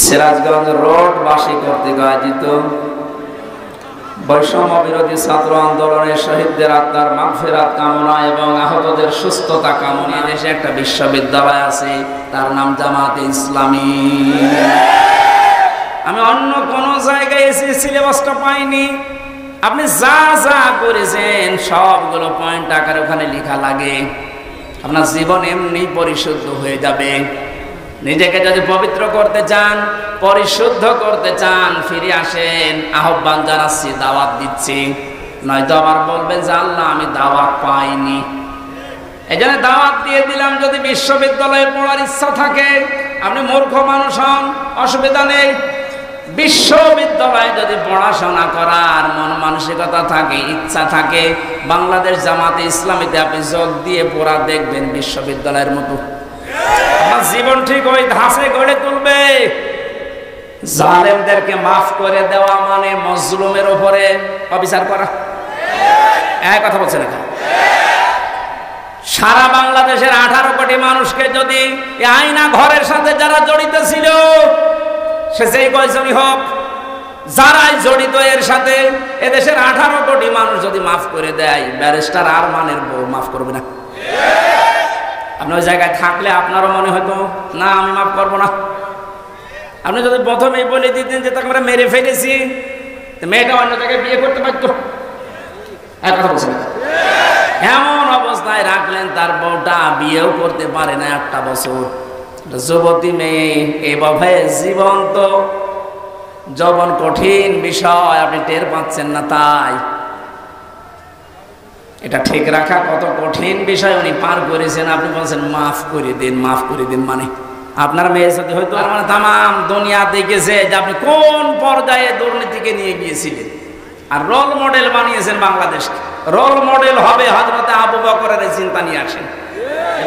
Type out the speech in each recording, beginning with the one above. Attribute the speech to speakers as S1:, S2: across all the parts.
S1: Sirajganj road বাসী কর্তৃক আয়োজিত বৈষম্য বিরোধী ছাত্র আন্দোলনের শহীদদের আত্মার মাগফিরাত কামনা এবং আহতদের সুস্থতা কামনা। দেশে একটা বিশ্ববিদ্যালয় আছে, তার নাম জামাতে ইসলামী। আমি অন্য কোন জায়গায় এসে সিলেবাসটা পাইনি। আপনি যা যা করেছেন সবগুলো পয়েন্ট আকারে ওখানে লেখা লাগে। আপনার জীবন এমনি পরিশুদ্ধ হয়ে যাবে। নিজেকে যদি পবিত্র করতে চান, পরিশুদ্ধ করতে চান, ফিরে আসেন। আহ্বান জানাচ্ছি, দাওয়াত দিচ্ছি। নয়তো আবার বলবেন যে আল্লাহ আমি দাওয়াত পাইনি। এই জন্য দাওয়াত দিয়ে দিলাম। যদি বিশ্ববিদ্যালয়ে পড়ার ইচ্ছা থাকে, আপনি মূর্খ মানুষ হন, অসুবিধা নেই। বিশ্ববিদ্যালয়ে যদি পড়াশোনা করার মন মানসিকতা থাকে, ইচ্ছা থাকে, বাংলাদেশ জামাতে ইসলামীতে আপনি যোগ দিয়ে পড়া দেখবেন বিশ্ববিদ্যালয়ের মতো। আপনার জীবন ঠিক ওই ধাঁচে গড়ে তুলবে। জালেমদেরকে মাফ করে দেওয়া মানে মজলুমের উপরে অবিচার করা। এক কথা বলছে না? সারা বাংলাদেশের 18 কোটি মানুষকে যদি এই আয়না ঘরের সাথে যারা জড়িত ছিল, সে যেই কয়জনই হোক, যারাই জড়িত এর সাথে, এদেশের 18 কোটি মানুষ যদি মাফ করে দেয়, ব্যারিস্টার আরমানের বউ মাফ করবে না। আপনি ওই জায়গায় থাকলে আপনারও মনে হতো না আমি মাফ করবো না। আপনি যদি প্রথমেই বলে দিতেন যে তাকে আমরা মেরে ফেলেছি, মেয়েটা অন্য জায়গায় বিয়ে করতে পারতো। এক কথা বলছেন। এমন অবস্থায় রাখলেন তার বউটা বিয়েও করতে পারে না 1টা বছর। যুবতী মেয়ে এভাবে জীবন্ত যৌবন কঠিন বিষয়, আপনি টের পাচ্ছেন না। তাই এটা ঠিক রাখা কত কঠিন বিষয় উনি পার করেছেন। আপনি বলছেন মাফ করে দিন, মাফ করে দিন। মানে আপনার মেয়ে সাথে হয়তো মানে তামাম দুনিয়া দেখেছে যে আপনি কোন পর্যায়ে দুর্নীতিকে নিয়ে গিয়েছিলেন, আর রোল মডেল বানিয়েছেন বাংলাদেশকে। রোল মডেল হবে হযরতে আবু বকরের চিন্তা নিয়ে আসেন।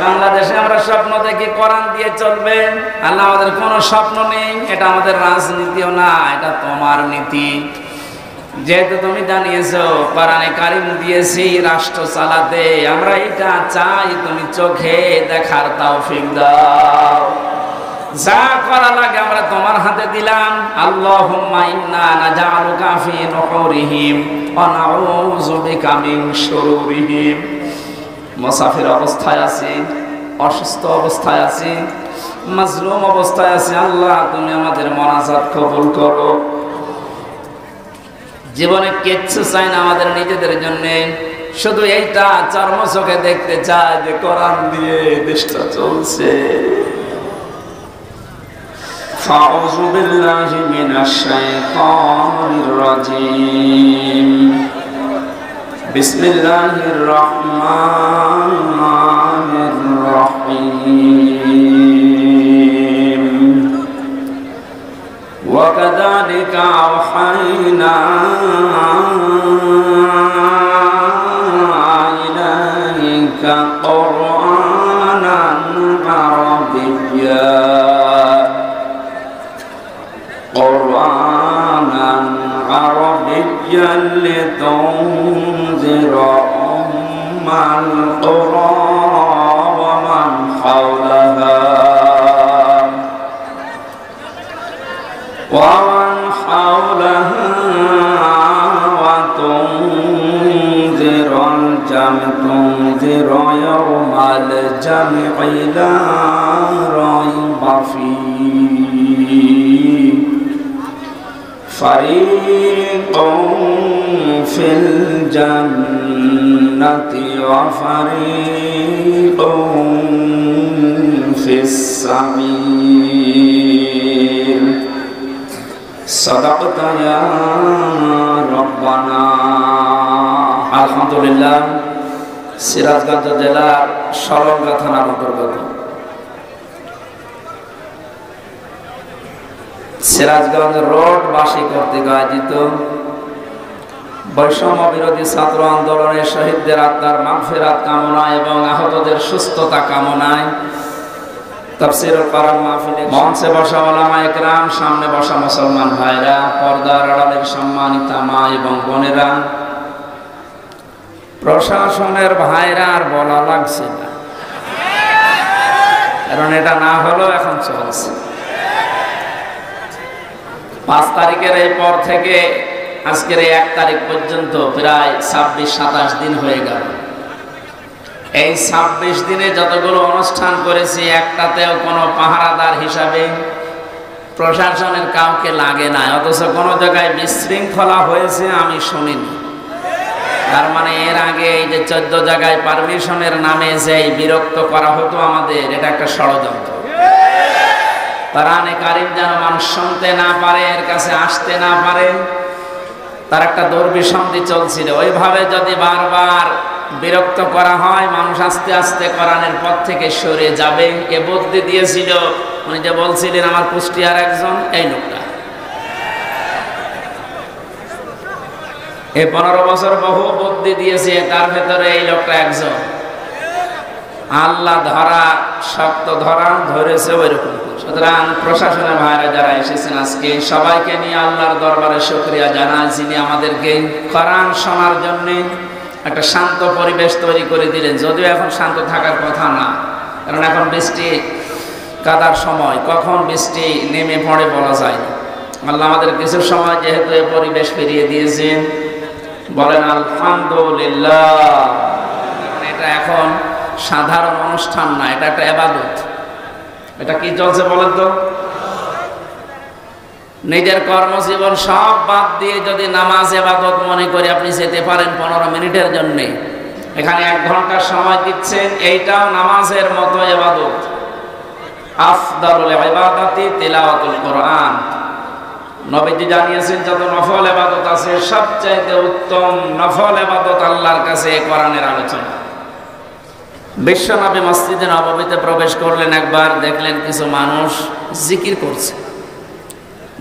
S1: বাংলাদেশে আমরা স্বপ্ন দেখি কোরআন দিয়ে চলবে। আল্লাহ আমাদের কোনো স্বপ্ন নেই। এটা আমাদের রাজনীতিও না, এটা তোমার নীতি। যেহেতু তুমি জানিয়েছো কোরআনে কারিম দিয়েছি রাষ্ট্র চালাতে, আমরা এটা চাই তুমি চোখে দেখার তৌফিক দাও। যা করা লাগে আমরা তোমার হাতে দিলাম। আল্লাহুম্মা ইন্না নাজআলুকা ফি নুহুরিহিম ওয়া নাউযু বিকা মিন শুরুরিহিম। মুসাফির অবস্থায় আছি, অসুস্থ অবস্থায় আছি, মাজলুম অবস্থায় আছি, আল্লাহ তুমি আমাদের মোনাজাত কবুল করো। জীবনে কিচ্ছু চাই না আমাদের নিজেদের জন্য, শুধু এইটা চর্ম চোখে দেখতে চাই যে কোরআন দিয়ে দেশটা চলছে। ফাউযু বিল্লাহি মিনাশ শাইতানির রাজীম। বিসমিল্লাহির রহমানির রহিম। ওয়া কাযালিকা আওহাইনা ইলাইকা কুরআনান আরাবিয়্যা লিতুনযিরা উম্মাল কুরা ওয়া মান হাওলাহা ওয়া তুনযিরাল ইয়াওমাল জাম'i লা রাইবা ফীহি ফারিকুন ফিল জান্নাতি ওয়া ফারিকুন ফিস সাঈর। সাদাকতা ইয়া রাব্বানা। আলহামদুলিল্লাহ, সিরাজগঞ্জ জেলার সরঙ্গা থানার অন্তর্গত সিরাজগঞ্জ রোড বাসী কর্তৃক আয়োজিত বৈষম্য বিরোধী ছাত্র আন্দোলনের শহীদদের আত্মার মাগফিরাত কামনা এবং আহতদের সুস্থতা কামনায় তাফসীরুল কোরআন মাহফিলে মঞ্চে বসা উলামায়ে কেরাম, সামনে বসা মুসলমান ভাইরা, পর্দার আড়ালের সম্মানিত মা এবং বোনেরা, প্রশাসনের ভাইরা, আর বলা লাগছে না, কারণ এটা না হলেও এখন চলছে। 5 তারিখের এই পর থেকে আজকের এই 1 তারিখ পর্যন্ত প্রায় 26-27 দিন হয়ে গেল। এই 26 দিনে যতগুলো অনুষ্ঠান করেছি একটাতেও কোনো পাহারাদার হিসাবে প্রশাসনের কাউকে লাগে না, অথচ কোনো জায়গায় বিশৃঙ্খলা হয়েছে আমি শুনিনি। তার মানে এর আগে এই যে 14 জায়গায় পারমিশনের নামে যে বিরক্ত করা হতো আমাদের, এটা একটা ষড়যন্ত্র। কোরআনে কারীম যেন মানুষ শুনতে না পারে, এর কাছে আসতে না পারে, তার একটা দুর্বিসন্ধি চলছিল। ওইভাবে যদি বারবার বিরক্ত করা হয়, মানুষ আস্তে আস্তে কোরআনের পথ থেকে সরে যাবে। এ বুদ্ধি দিয়েছিল উনি যে বলছিলেন আমার কুষ্টিয়ার একজন, এই লোকটা। এই 15 বছর বহু বুদ্ধি দিয়েছে, তার ভেতরে এই লোকটা একজন। আল্লাহ ধরা শক্ত ধরা ধরেছে ওইরকম। সুতরাং প্রশাসনের ভাইরা যারা এসেছেন আজকে, সবাইকে নিয়ে আল্লাহর দরবারে শুকরিয়া জানাই, যিনি আমাদেরকে কোরআন শোনার জন্য একটা শান্ত পরিবেশ তৈরি করে দিলেন। যদিও এখন শান্ত থাকার কথা না, কারণ এখন বৃষ্টি কাদার সময়, কখন বৃষ্টি নেমে পড়ে বলা যায় না। আল্লাহ আমাদের কিছু সময় যেহেতু এই পরিবেশ ফিরিয়ে দিয়েছেন, বলেন আলহামদুলিল্লাহ। এটা এখন সাধারণ অনুষ্ঠান না, এটা একটা ইবাদত। এটা কি চলছে বলেন তো? নিজের কর্মজীবন সব বাদ দিয়ে যদি নামাজ ইবাদত মনে করে আপনি যেতে পারেন 15 মিনিটের জন্য, এখানে 1 ঘন্টার সময় দিচ্ছেন, এইটাও নামাজের মতো ইবাদত। আফদালুল ইবাদাতি তিলাওয়াতুল কোরআন। নবীজি জানিয়েছেন যত নফল ইবাদত আছে, সবচাইতে উত্তম নফল ইবাদত আল্লাহর কাছে কোরআনের আলোচনা। বিশ্বনবী মসজিদে নববীতে প্রবেশ করলেন, একবার দেখলেন কিছু মানুষ জিকির করছে।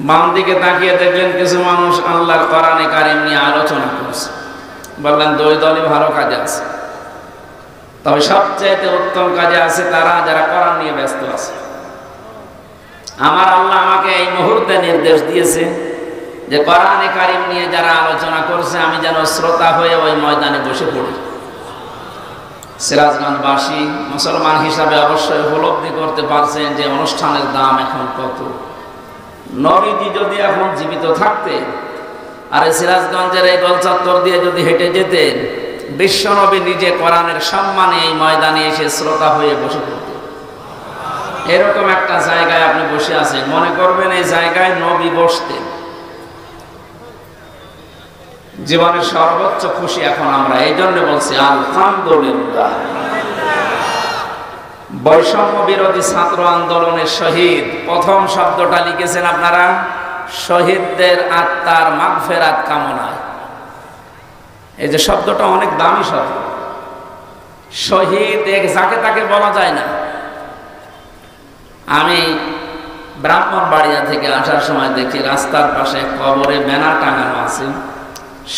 S1: বাম দিকে তাকিয়ে দেখলেন কিছু মানুষ আল্লাহর কোরআনে কারীম নিয়ে আলোচনা করছে। বললেন 2 দলই ভালো কাজে আছে, তবে সবচাইতে উত্তম কাজে আছে তারা যারা কোরআন নিয়ে ব্যস্ত আছে। আমার আল্লাহ আমাকে এই মুহূর্তে নির্দেশ দিয়েছে যে কোরআনে কারীম নিয়ে যারা আলোচনা করছে, আমি যেন শ্রোতা হয়ে ওই ময়দানে বসে পড়ি। সিরাজগঞ্জবাসী মুসলমান হিসাবে অবশ্যই উপলব্ধি করতে পারছেন যে অনুষ্ঠানের দাম এখন কত। নবীজি যদি এখন জীবিত থাকতেন আর সিরাজগঞ্জের এই গোল চত্বর দিয়ে যদি হেঁটে যেতেন, বিশ্বনবী নিজে কোরআনের সম্মানে এই ময়দানে এসে শ্রোতা হয়ে বসে পড়তেন। এরকম একটা জায়গায় আপনি বসে আছেন, মনে করবেন এই জায়গায় নবী বসতেন। জীবনের সর্বোচ্চ খুশি এখন আমরা, এই জন্য বলছি আলহামদুলিল্লাহ। বৈষম্য বিরোধী ছাত্র আন্দোলনের শহীদ, প্রথম শব্দটা লিখেছেন আপনারা শহীদদের আত্মার মাগফিরাত কামনায়। এই যে শব্দটা অনেক দামি শব্দ। শহীদ যাকে তাকে বলা যায় না। আমি ব্রাহ্মণবাড়িয়া থেকে আসার সময় দেখি রাস্তার পাশে কবরে ব্যানার টাঙানো আছে,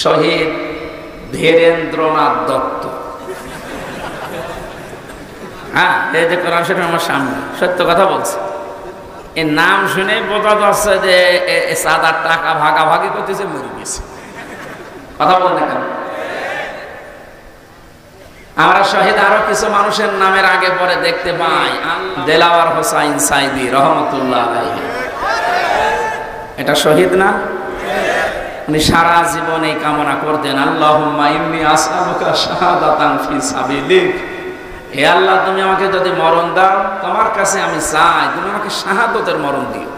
S1: শহীদ ধীরেন্দ্রনাথ দত্ত। হ্যাঁ, এই যে কোরআন শরীফ আমার সামনে, সত্য কথা বলছে। এর নাম শুনে বোঝা যাচ্ছে যে সাদার টাকা ভাগাভাগি করতেছে, মরে গেছে। কথা বলেন কেন? আমরা শহীদ আরো কিছু মানুষের নামের আগে পরে দেখতে পাই। দেলাওয়ার হোসাইন সাইদি রহমতুল্লাহ আলাইহি, এটা শহীদ না? উনি সারা জীবন এই কামনা করতেন, আল্লাহুম্মা ইন্নী আসআলুকা শাহাদাতান ফি সাবিলিক। হে আল্লাহ, তুমি আমাকে যদি মরণ দাও, তোমার কাছে আমি চাই তুমি আমাকে শাহাদতের মরণ দিও।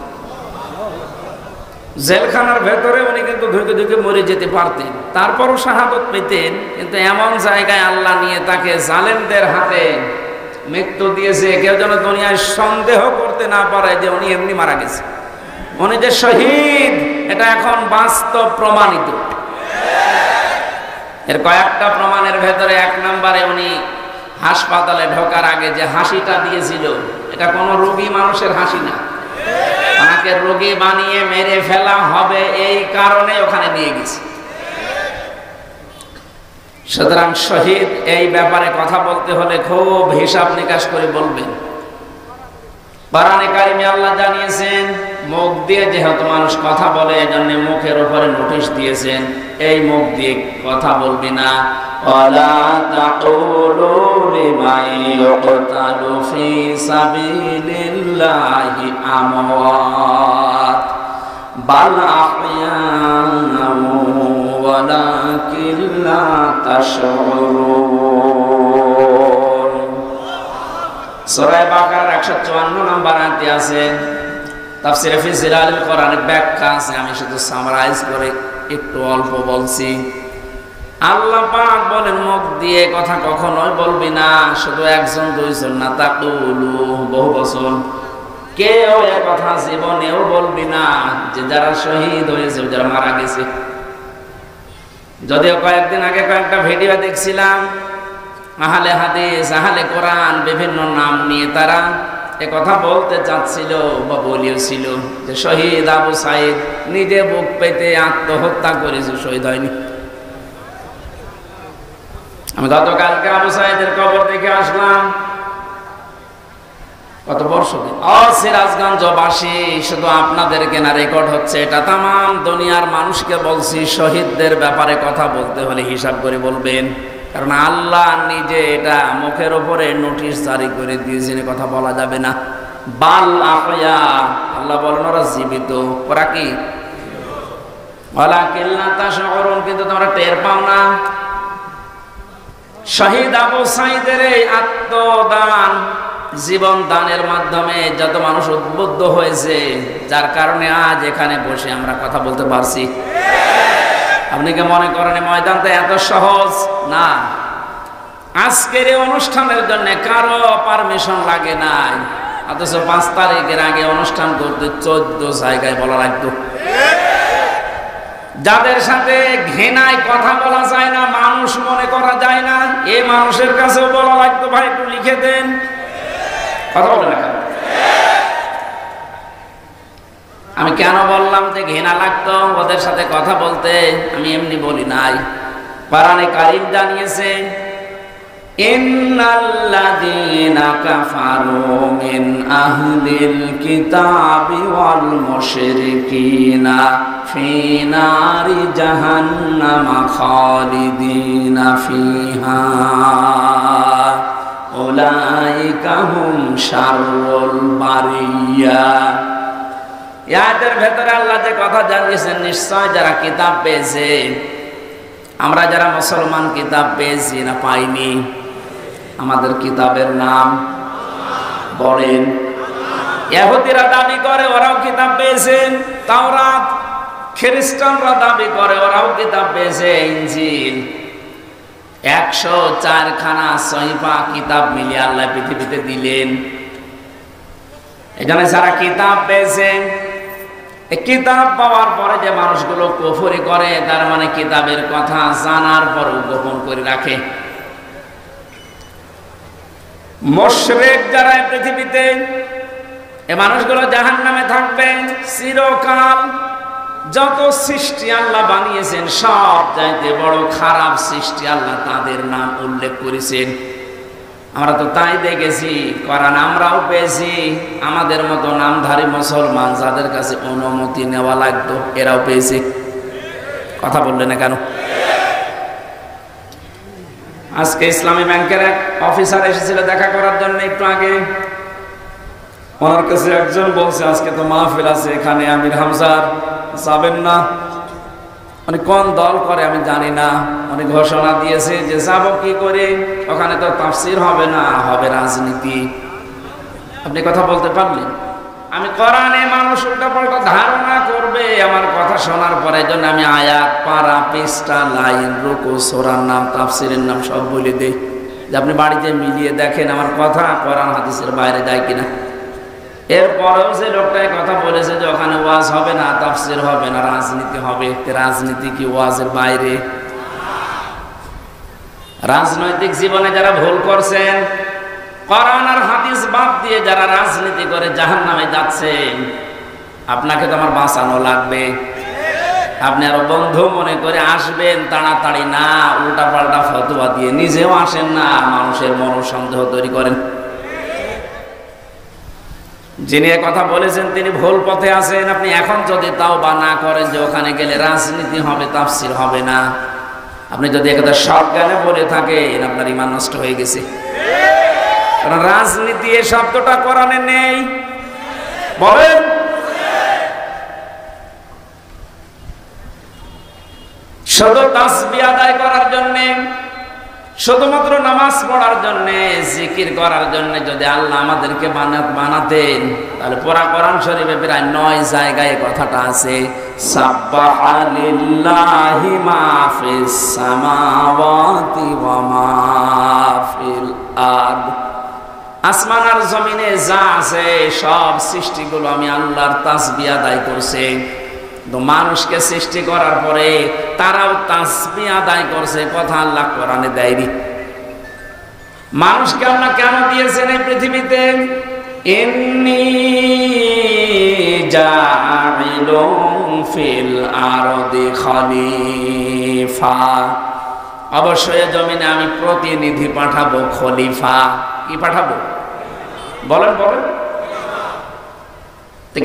S1: জেলখানার ভেতরে উনি কিন্তু ধুকে ধুকে মরে যেতে পারতেন, তারপরও শাহাদত পেতেন। কিন্তু এমন জায়গায় আল্লাহ নিয়ে তাকে জালেমদের হাতে মৃত্যু দিয়েছে, কেউ যেন দুনিয়ায় সন্দেহ করতে না পারে যে উনি এমনি মারা গেছে। উনি যে শহীদ, এটা এখন বাস্তব প্রমাণিত। এর কয়েকটা প্রমাণের ভেতরে 1 নম্বরে উনি হাসপাতালে ঢোকার আগে যে হাসিটা দিয়েছিল, এটা কোনো রোগী মানুষের হাসি না। ওনাকে রোগী বানিয়ে মেরে ফেলা হবে এই কারণে ওখানে নিয়ে গেছে। সুতরাং শহীদ এই ব্যাপারে কথা বলতে হলে খুব হিসাব নিকাশ করে বলবেন। কোরআনে কারিমে আল্লাহ জানিয়েছেন, মুখ দিয়ে যেহেতু মানুষ কথা বলে, এজন্য মুখের উপরে নোটিশ দিয়েছেন, এই মুখ দিয়ে কথা বলবি না। ওয়ালা তাকুলু লিমান ইউকতালু ফি সাবিলিল্লাহি আমওয়াত, বাল আহইয়াউ ওয়ালাকিন লা তাশউরুন। সূরা বাকারার 154 নম্বর আয়াতে আছে, তাফসীরে ফি জিলালিল কোরআনের ব্যাখ্যা আছে, আমি শুধু সামারাইজ করে একটু অল্প বলছি। আল্লাহ পাক বলেন, মুখ দিয়ে কথা কখনোই বলবি না, শুধু একজন দুইজন না, তাকুলু বহু বছর, কেউ এ কথা জীবনেও বলবি না যে যারা শহীদ হয়েছে, যারা মারা গেছে। যদিও কয়েকদিন আগে কয়েকটা ভিডিও দেখছিলাম, আহলে হাদিস, আহলে কোরআন বিভিন্ন নাম নিয়ে তারা এ কথা বলতে চাচ্ছিল বা বলিয়েছিল যে শহীদ আবু সাইদ নিজে বুক পেতে আত্মহত্যা করেছে, শহীদ হয়নি। আমি গতকালকে আবু সাইদের কবর দেখে আসলাম। কত বর্ষ দিন সিরাজগঞ্জবাসী, শুধু আপনাদেরকে না, রেকর্ড হচ্ছে এটা, তামাম দুনিয়ার মানুষকে বলছি, শহীদদের ব্যাপারে কথা বলতে হলে হিসাব করে বলবেন, কারণ আল্লাহ নিজে এটা মুখের উপরে নোটিশ জারি করে দিয়েছেন, কথা বলা যাবে না। বাল আহইয়া, আল্লাহ বলেন ওরা জীবিত, ওরা কি ওয়ালাকিন লা তাশউরুন, কিন্তু তোমরা টের পাও না। শহীদ আবু সাইদের এই আত্মদান, জীবন দানের মাধ্যমে যত মানুষ উদ্বুদ্ধ হয়েছে, যার কারণে আজ এখানে বসে আমরা কথা বলতে পারছি। আপনি কি মনে করেন ময়দানটা এত সহজ না? আজকের এই অনুষ্ঠানের জন্য কারো পারমিশন লাগে নাই, অথচ 5 তারিখের আগে অনুষ্ঠান করতে 14 জায়গায় বলা লাগতো। যাদের সাথে ঘৃণায় কথা বলা যায় না, মানুষ মনে করা যায় না, এই মানুষের কাছেও বলা লাগতো, ভাই একটু লিখে দেন। কথা বলে না। আমি কেন বললাম যে ঘৃণা লাগতো ওদের সাথে কথা বলতে? আমি এমনি বলি নাই, কোরআনে কারীম জানিয়েছে, ইন্নাল্লাযীনা কাফারু মিন আহলিল কিতাবি ওয়াল মুশরিকিনা ফি নারি জাহান্নামা খালিদিনা ফিহা উলাইকা হুম শাররুল বারিয়া। ইয়াদের ভেতরে আল্লাহ যে কথা জানিয়েছেন, নিশ্চয় যারা কিতাব পেয়েছে, আমরা যারা মুসলমান কিতাব পেয়েছি না পাইনি? আমাদের কিতাবের নাম বলেন। ইহুদিরা দাবি করে ওরাও কিতাব পেয়েছেন, তাওরাত। খ্রিস্টানরা দাবি করে ওরাও কিতাব পেয়েছে, ইনজিল। 104 খানা সহিফা কিতাব মিলিয়ে আল্লাহ পৃথিবীতে দিলেন। এখানে যারা কিতাব পেয়েছে, এই কিতাব পাওয়ার পরে যে মানুষগুলো কুফরি করে, তার মানে কিতাবের কথা জানার পরও গোপন করে রাখে। মুশরিক যারা পৃথিবীতে, এই মানুষগুলো জাহান্নামে থাকবে চিরকাল। যত সৃষ্টি আল্লাহ বানিয়েছেন, সব চাইতে বড় খারাপ সৃষ্টি আল্লাহ তাদের নাম উল্লেখ করেছেন। আমরা তো তাই দেখেছি, কোরআন আমরাও পেয়েছি। আমাদের মতো নামধারী মুসলমান যাদের কাছে অনুমতি নেওয়া লাগতো, এরাও পেয়েছে। কথা বললে না কেন? আজকে ইসলামী ব্যাংকের এক অফিসার এসেছিল দেখা করার জন্য একটু আগে। ওনার কাছে একজন বলছে, আজকে তো মাহফিল আছে এখানে, আমির হামজার যাবেন না? মানে কোন দল করে আমি জানি না, উনি ঘোষণা দিয়েছে যে যাব কি করে, ওখানে তো তাফসীর হবে না, হবে রাজনীতি। আপনি কথা বলতে পারলেন? আমি কোরআনে মানুষ উল্টাপাল্টা ধারণা করবে আমার কথা শোনার পরে, জন্য আমি আয়াত, পারা, পৃষ্ঠা, লাইন, রুকু, সূরার নাম, তাফসীরের নাম সব বলে দেই, যে আপনি বাড়িতে মিলিয়ে দেখেন আমার কথা কোরআন হাদিসের বাইরে যায় কিনা। এরপরেও যে লোকটাই কথা বলেছে যে ওখানে ওয়াজ হবে না, তাফসীর হবে না, রাজনীতি হবে, রাজনীতি কি ওয়াজের বাইরে? রাজনৈতিক জীবনে যারা ভুল করছেন, কোরআন আর হাদিস বাদ দিয়ে যারা রাজনীতি করে জাহান্নামে যাচ্ছে, আপনাকে তো আমার বাঁচানো লাগবে। আপনি আরো বন্ধু মনে করে আসবেন তাড়াতাড়ি না, উল্টাপাল্টা ফতোয়া দিয়ে নিজেও আসেন না, মানুষের মনোসন্দেহ তৈরি করেন। যিনি কথা বলেছেন তিনি ভুল পথে আছেন। আপনি এখন যদি তাওবা না করেন যে ওখানে গেলে রাজনীতি হবে, তাফসীর হবে না, আপনি যদি একথা সজ্ঞানে বলে থাকেন, আপনার ঈমান নষ্ট হয়ে গেছে। কারণ রাজনীতি এই শব্দটা কোরআনে নেই। বলেন শুধু তাসবিহ আদায় করার জন্য, শুধুমাত্র নামাজ পড়ার জন্য, জিকির করার জন্য যদি আল্লাহ আমাদেরকে বানাতেন, তাহলে পুরা কোরআন শরীফে প্রায় 9 জায়গায় কথাটা আছে, সাব্বাহা লিল্লাহি মা ফিস সামাওয়াতি ওয়া মা ফিল আরদ। আসমান আর জমিনে যা আছে সব সৃষ্টিগুলো আমি আল্লাহর তাসবিহ আদায় করছে। তো মানুষকে সৃষ্টি করার পরে তারাও তাসবিহ আদায় করছে, কথা আল্লাহ কোরআনে দেয়নি। মানুষকে আল্লাহ কেন দিয়েছেন এই পৃথিবীতে? ইন্নী জাইলুন ফিল আরদি খলিফা, অবশ্যই জমিনে আমি প্রতিনিধি পাঠাবো, খলিফা। কি পাঠাবো বলেন বলেন?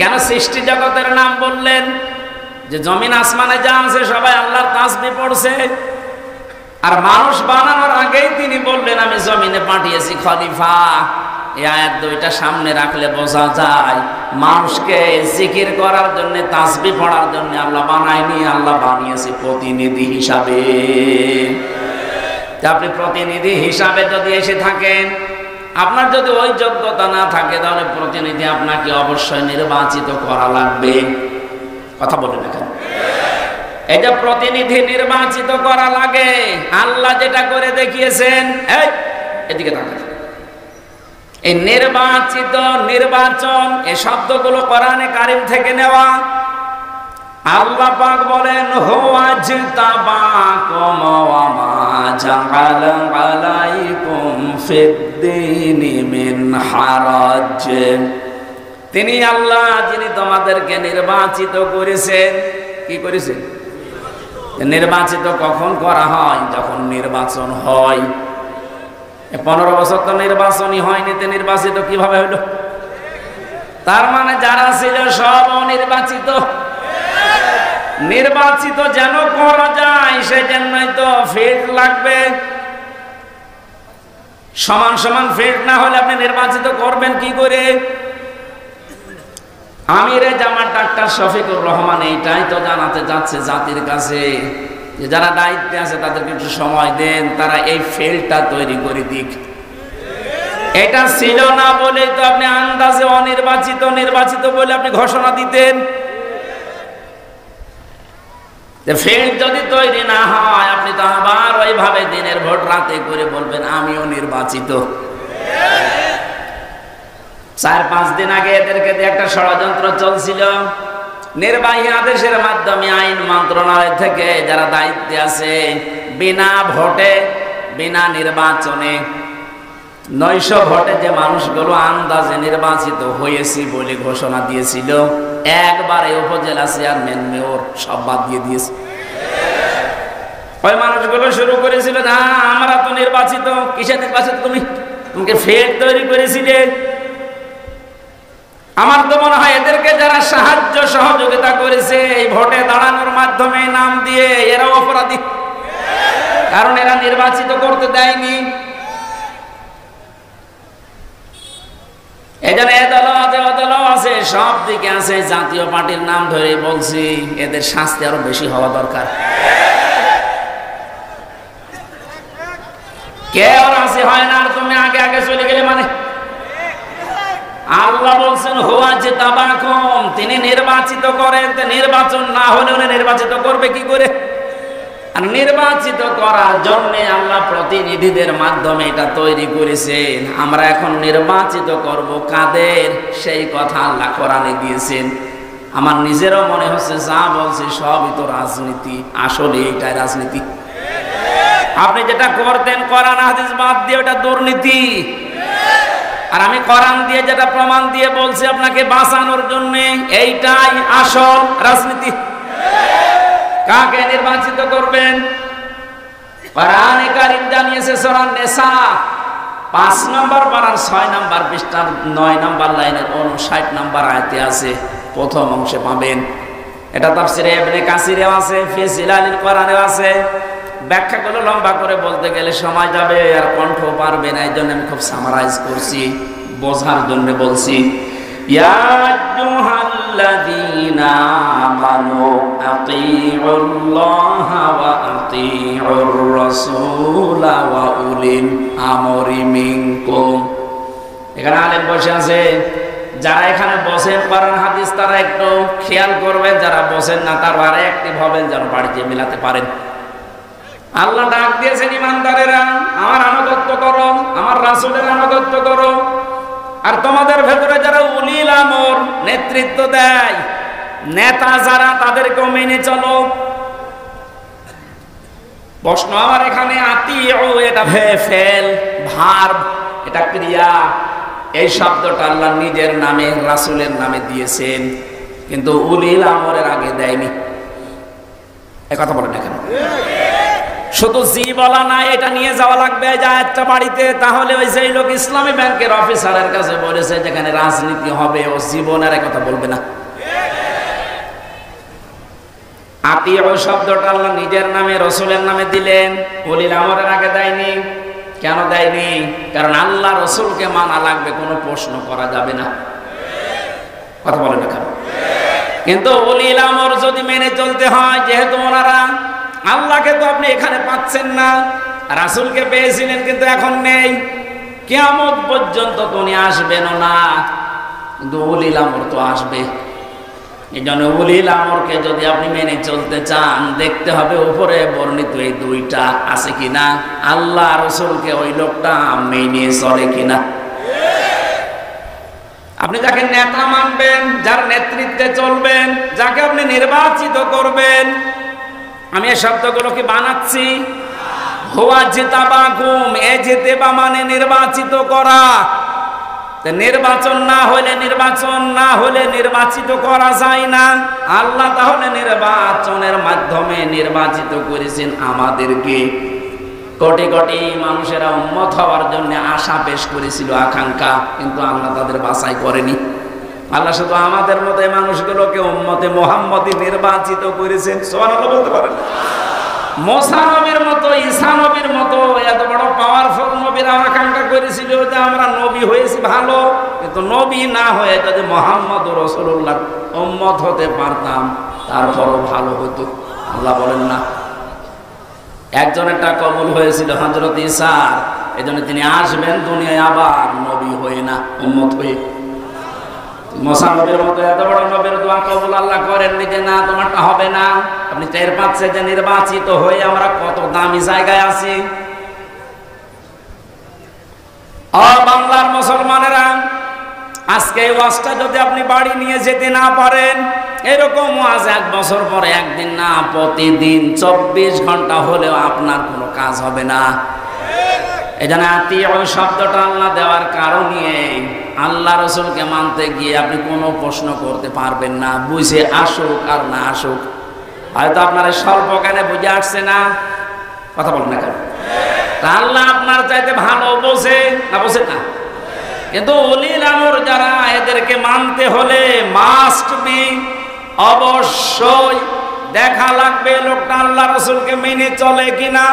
S1: কেন সৃষ্টি জগতের নাম বললেন? যে জমিন আসমানে যা আছে সবাই আল্লাহর তাসবিহ পড়ছে, আর মানুষ বানানোর আগেই তিনি বললেন আমি জমিনে পাঠিয়েছি খলিফা। এই আয়াত দুইটা সামনে রাখলে বোঝা যায় মানুষকে জিকির করার জন্য, তাসবিহ পড়ার জন্য আল্লাহ বানায়নি, আল্লাহ বানিয়েছে প্রতিনিধি হিসাবে। আপনি প্রতিনিধি হিসাবে যদি এসে থাকেন, আপনার যদি ওই যোগ্যতা না থাকে, তাহলে প্রতিনিধি আপনাকে অবশ্যই নির্বাচিত করা লাগবে। কথা বলে দেখেন, এটা প্রতিনিধি নির্বাচিত করা লাগে। আল্লাহ যেটা করে দেখিয়েছেন, এই এদিকে তাকান, এই নির্বাচিত, নির্বাচন, এই শব্দগুলো কোরআনে কারিম থেকে নেওয়া। আল্লাহ পাক বলেন, হুয়াজতাবাকুম ওয়া মা জাআলা আলাইকুম ফিদ-দীনি মিন হারাজ। তিনি আল্লাহ যিনি তোমাদেরকে নির্বাচিত করেছেন। কি করেছেন? নির্বাচিত কখন করা হয়? যখন নির্বাচন হয়। 15 বছর তো নির্বাচনই হয়নি, তো নির্বাচিত কিভাবে হলো? তার মানে যারা ছিল সব অনির্বাচিত। নির্বাচিত যেন করা যায় সেজন্যই তো ফিট লাগবে। সমান সমান ফিট না হলে আপনি নির্বাচিত করবেন কি করে? আমিরে জামাত ডাক্তার শফিকুর রহমান এইটাই তো জানাতে যাচ্ছে জাতির কাছে, যে যারা দায়িত্বে আছে তাদেরকে একটু সময় দেন, তারা এই ফিল্ডটা তৈরি করে দিক। এটা ছিল না বলে তো আপনি আন্দাজে অনির্বাচিত, নির্বাচিত বলে আপনি ঘোষণা দিতেন। ফিল্ড যদি তৈরি না হয়, আপনি তো আবার ওইভাবে দিনের ভোট রাতে করে বলবেন আমিও নির্বাচিত। 4-5 দিন আগে এদেরকে দিয়ে একটা ষড়যন্ত্র চলছিল। নির্বাহী আদেশের মাধ্যমে আইন মন্ত্রণালয় থেকে যারা দায়িত্বে আছে, বিনা ভোটে, বিনা নির্বাচনে 900 ভোটে যে মানুষগুলো আন্দাজে নির্বাচিত হয়েছি বলে ঘোষণা দিয়েছিল, একবারে উপজেলা চেয়ারম্যান, মেয়র সব বাদ দিয়ে দিয়েছে। ওই মানুষগুলো শুরু করেছিল, না আমরা তো নির্বাচিত। কিসে নির্বাচিত? তোমাকে ফেক তৈরি করেছিলে। আমার তো মনে হয় এদেরকে যারা সাহায্য সহযোগিতা করেছে এই ভোটে দাঁড়ানোর মাধ্যমে নাম দিয়ে, এরাও অপরাধী, কারণ এরা নির্বাচিত করতে দেয়নি। এজন্য এ দল আছে, ও দল আছে, সব দিকে আছে। জাতীয় পার্টির নাম ধরে বলছি, এদের শাস্তি আরো বেশি হওয়া দরকার। কেউ রাজি হয় না, আর তুমি আগে আগে চলে গেলে মানে। আল্লাহ বলছেন হুয়াজতাবাকুম, তিনি নির্বাচিত করেন। নির্বাচন না হলে উনি নির্বাচিত করবে কি করে? আর নির্বাচিত করার জন্য আল্লাহ প্রতিনিধিদের মাধ্যমে এটা তৈরি করেছেন। আমরা এখন নির্বাচিত করব কাদের, সেই কথা আল্লাহ কোরআনে দিয়েছেন। আমার নিজেরও মনে হচ্ছে যা বলছে সবই তো রাজনীতি। আসলে এটাই রাজনীতি। আপনি যেটা করতেন কোরআন হাদিস বাদ দিয়ে, ওটা দুর্নীতি। আর আমি কোরআন দিয়ে যেটা প্রমাণ দিয়ে বলছি আপনাকে বাঁচানোর জন্য, এইটাই আসল রাজনীতি। কাকে নির্বাচিত করবেন? কোরআনে কারীম জানিয়েছে সূরা নিসা 5 নম্বর পারার 6 নম্বর পৃষ্ঠার 9 নম্বর লাইনের 59 নম্বর আয়াতে আছে, প্রথম অংশে পাবেন। এটা তাফসিরে ইবনে কাসিরেও আছে, ফি জিলালিল কোরআনেও আছে। ব্যাখ্যাগুলো লম্বা করে বলতে গেলে সময় যাবে, আর কণ্ঠ পারবে না। এই জন্য আমি খুব সামারাইজ করছি, বোঝার জন্য বলছি। ইয়া আইয়ুহাল আইয়ুহাল্লাযীনা আমানু আতিউল্লাহা ওয়া আতিউর রাসূলা ওয়া উলিল আমরি মিনকুম। এখানে আলেম বসে আছে, যারা এখানে বসেন কোরআন হাদিস তারা একটু খেয়াল করবেন, যারা বসেন না তারা আরে অ্যাক্টিভ হবেন যেন বাড়িতে মিলাতে পারেন। আল্লাহ ডাক দিয়েছেন, ইমানদারেরা আমার আনুগত্য করো, আমার রাসূলের আনুগত্য করো। আর তোমাদের ভেতরে যারা উলিল আমর নেতৃত্ব দেয়, নেতা যারা, তাদেরকেও মেনে চলো। প্রশ্ন আমার এখানে, আতিউ এটা ফেল, ভার্ব, এটা ক্রিয়া। এই শব্দটা আল্লাহ নিজের নামে রাসূলের নামে দিয়েছেন, কিন্তু উলিল আমরের আগে দেয়নি। এই কথা বলেন এখানে শুধু জি বলা না, এটা নিয়ে যাওয়া লাগবে যা একটা বাড়িতে। তাহলে ওই যে লোক ইসলামী ব্যাংকের অফিসারের কাছে বলেছে যেখানে রাজনীতি হবে, ও জীবনের কথা বলবে না। আতিউ শব্দটা আল্লাহ নিজের নামে রাসূলের নামে দিলেন, উলিল আমরের আগে দেয়নি। কেন দেয়নি? কারণ আল্লাহ রাসূলকে মানা লাগবে, কোনো প্রশ্ন করা যাবে না। কথা বলেন না কেন? কিন্তু উলিল আমর যদি মেনে চলতে হয়, যেহেতু ওনারা আল্লাহকে তো আপনি এখানে পাচ্ছেন না, রাসূলকে পেয়েছিলেন কিন্তু এখন নেই, কিয়ামত পর্যন্ত তো উনি আসবেনও না, কিন্তু উলিল আমর তো আসবে। এই জন্য উলিল আমরকে যদি আপনি মেনে চলতে চান, দেখতে হবে উপরে বর্ণিত এই দুইটা আছে কিনা, আল্লাহ রাসূলকে ওই লোকটা মেনে চলে কিনা। আপনি যাকে নেতা মানবেন, যার নেতৃত্বে চলবেন, যাকে আপনি নির্বাচিত করবেন, আমি এই শব্দগুলো কি বানাচ্ছি? হুয়া জিতাবাকুম, এ জিতেবা মানে নির্বাচিত করা। নির্বাচন না হলে নির্বাচিত করা যায় না। আল্লাহ তাহলে নির্বাচনের মাধ্যমে নির্বাচিত করেছেন আমাদেরকে। কোটি কোটি মানুষেরা উম্মত হওয়ার জন্য আশা পেশ করেছিল, আকাঙ্ক্ষা, কিন্তু আল্লাহ তাদের বাছাই করেনি। আল্লাহ শুধু আমাদের মতো মানুষগুলোকে উম্মতে মুহাম্মদী নির্বাচিত করেছেন। সুবহানাল্লাহ বলতে পারেন? মুসা নবীর মতো, ঈসা নবীর মতো এত বড় পাওয়ারফুল নবীরা আকাঙ্ক্ষা করেছিল যে আমরা নবী হয়েছি ভালো, কিন্তু নবী না হয়ে যদি মুহাম্মদ রাসূলুল্লাহর উম্মত হতে পারতাম তারপরও ভালো হতো। আল্লাহ বলেন না? একজনেরটা কবুল হয়েছিল হযরত ঈসার, এজন্য তিনি আসবেন দুনিয়ায় আবার নবী হয়ে না, উম্মত হয়ে। মুসা নবীর মতো এত বড় নবীর দোয়া কবুল আল্লাহ করেননি যে না তোমারটা হবে না। আপনি টের পাচ্ছেন যে নির্বাচিত হয়ে আমরা কত দামি জায়গায় আছি। বাংলার মুসলমানেরা, আজকে এই ওয়াজটা যদি আপনি বাড়ি নিয়ে যেতে না পারেন, এরকম ওয়াজ 1 বছর পরে একদিন না, প্রতিদিন 24 ঘন্টা হলেও আপনার কোনো কাজ হবে না। এই জন্য আতিউ শব্দটা আল্লাহ দেওয়ার কারণে আল্লাহ রাসূলকে মানতে গিয়ে আপনি কোনো প্রশ্ন করতে পারবেন না, বুঝে আসুক আর না আসুক। হয়তো আপনার স্বল্প জ্ঞানে বুঝে আসছে না, কথা বলেন না কেন? আল্লাহ আপনার চাইতে ভালো বোঝে না, বোঝে না? কিন্তু উলিল আমর যারা, এদেরকে মানতে হলে মাস্ট বি, অবশ্যই দেখা লাগবে লোকটা আল্লাহ রাসূলকে মেনে চলে কিনা।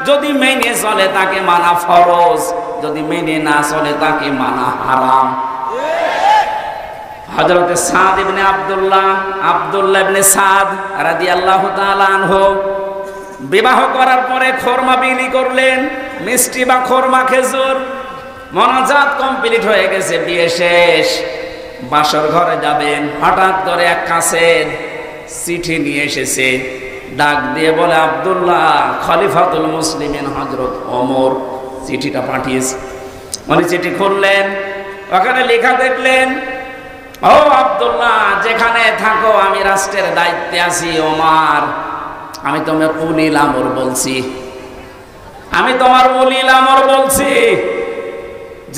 S1: যদি মেনে চলে তাকে মানা ফরজ, যদি মেনে না চলে তাকে মানা হারাম। হযরত সাদ ইবনে আব্দুল্লাহ ইবনে সাদ রাদিয়াল্লাহু তাআলা আনহু বিবাহ করার পরে খরমা বিলি করলেন, মিষ্টি বা খরমা খেজুর। মোনাজাত কমপ্লিট হয়ে গেছে, বিয়ে শেষ, বাসর ঘরে যাবেন। হঠাৎ করে এক কাছের চিঠি নিয়ে এসেছে, ডাক দিয়ে বলে আব্দুল্লাহ খলিফাতুল মুসলিমিন হযরত ওমর চিঠিটা পাঠিয়েছে। উনি চিঠি খুললেন, ওখানে লেখা দেখলেন, ও আব্দুল্লাহ যেখানে থাকো আমি রাষ্ট্রের দায়িত্বে আছি। ওমর, আমি তোমার উলিল আমর বলছি, আমি তোমার উলিল আমর বলছি,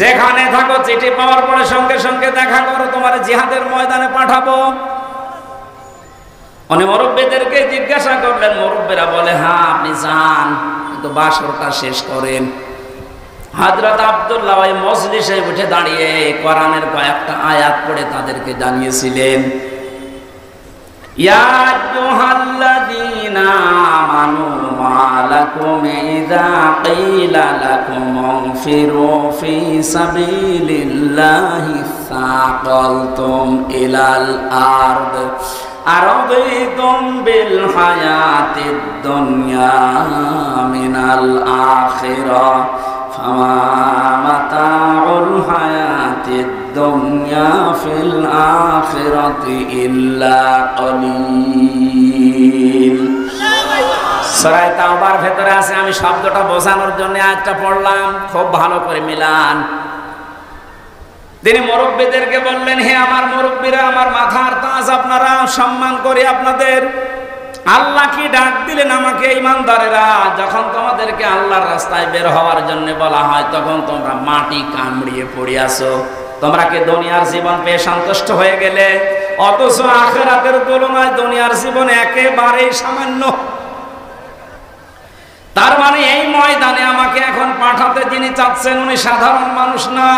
S1: যেখানে থাকো চিঠি পাওয়ার পরে সঙ্গে সঙ্গে দেখা করো, তোমার জিহাদের ময়দানে পাঠাবো। উনি মুরব্বীদেরকে জিজ্ঞাসা করলেন, মুরব্বীরা বলে হ্যাঁ আপনি যান, কিন্তু বাসরটা শেষ করেন। হযরত আব্দুল্লাহ ওই মজলিসে উঠে দাঁড়িয়ে কোরআনের কয়েকটা আয়াত পড়ে তাদেরকে জানিয়েছিলেন, ইয়া আইয়ুহাল্লাযীনা আমানু মা লাকুম ইযা ক্বিলা লাকুম ইনফিরু ফি সাবিলিল্লাহি সাকালতুম ইলাল আরদ আরাদিতুম বিল হায়াতিদ দুনিয়া মিনাল আখিরাহ ফামা মাতাউল হায়াতিদ দুনিয়া ফিল আখিরাতি ইল্লা কলিল। সূরা তাওবার ভেতরে আছে, আমি শব্দটা বোঝানোর জন্য আয়াতটা পড়লাম, খুব ভালো করে মিলান। তিনি মুরব্বীদেরকে বললেন, হে আমার মুরব্বীরা, আমার মাথার তাজ, আপনারা সম্মান করে আপনাদের। আল্লাহ কি ডাক দিলেন আমাকে, ঈমানদারেরা, যখন তোমাদেরকে আল্লাহর রাস্তায় বের হওয়ার জন্য বলা হয় তখন তোমরা মাটি কামড়িয়ে পড়ে আসো। তোমরা কি দুনিয়ার জীবন পেয়ে সন্তুষ্ট হয়ে গেলে? অথচ আখিরাতের তুলনায় দুনিয়ার জীবন একেবারেই সামান্য। তার মানে এই ময়দানে আমাকে এখন পাঠাতে যিনি চাচ্ছেন উনি সাধারণ মানুষ না,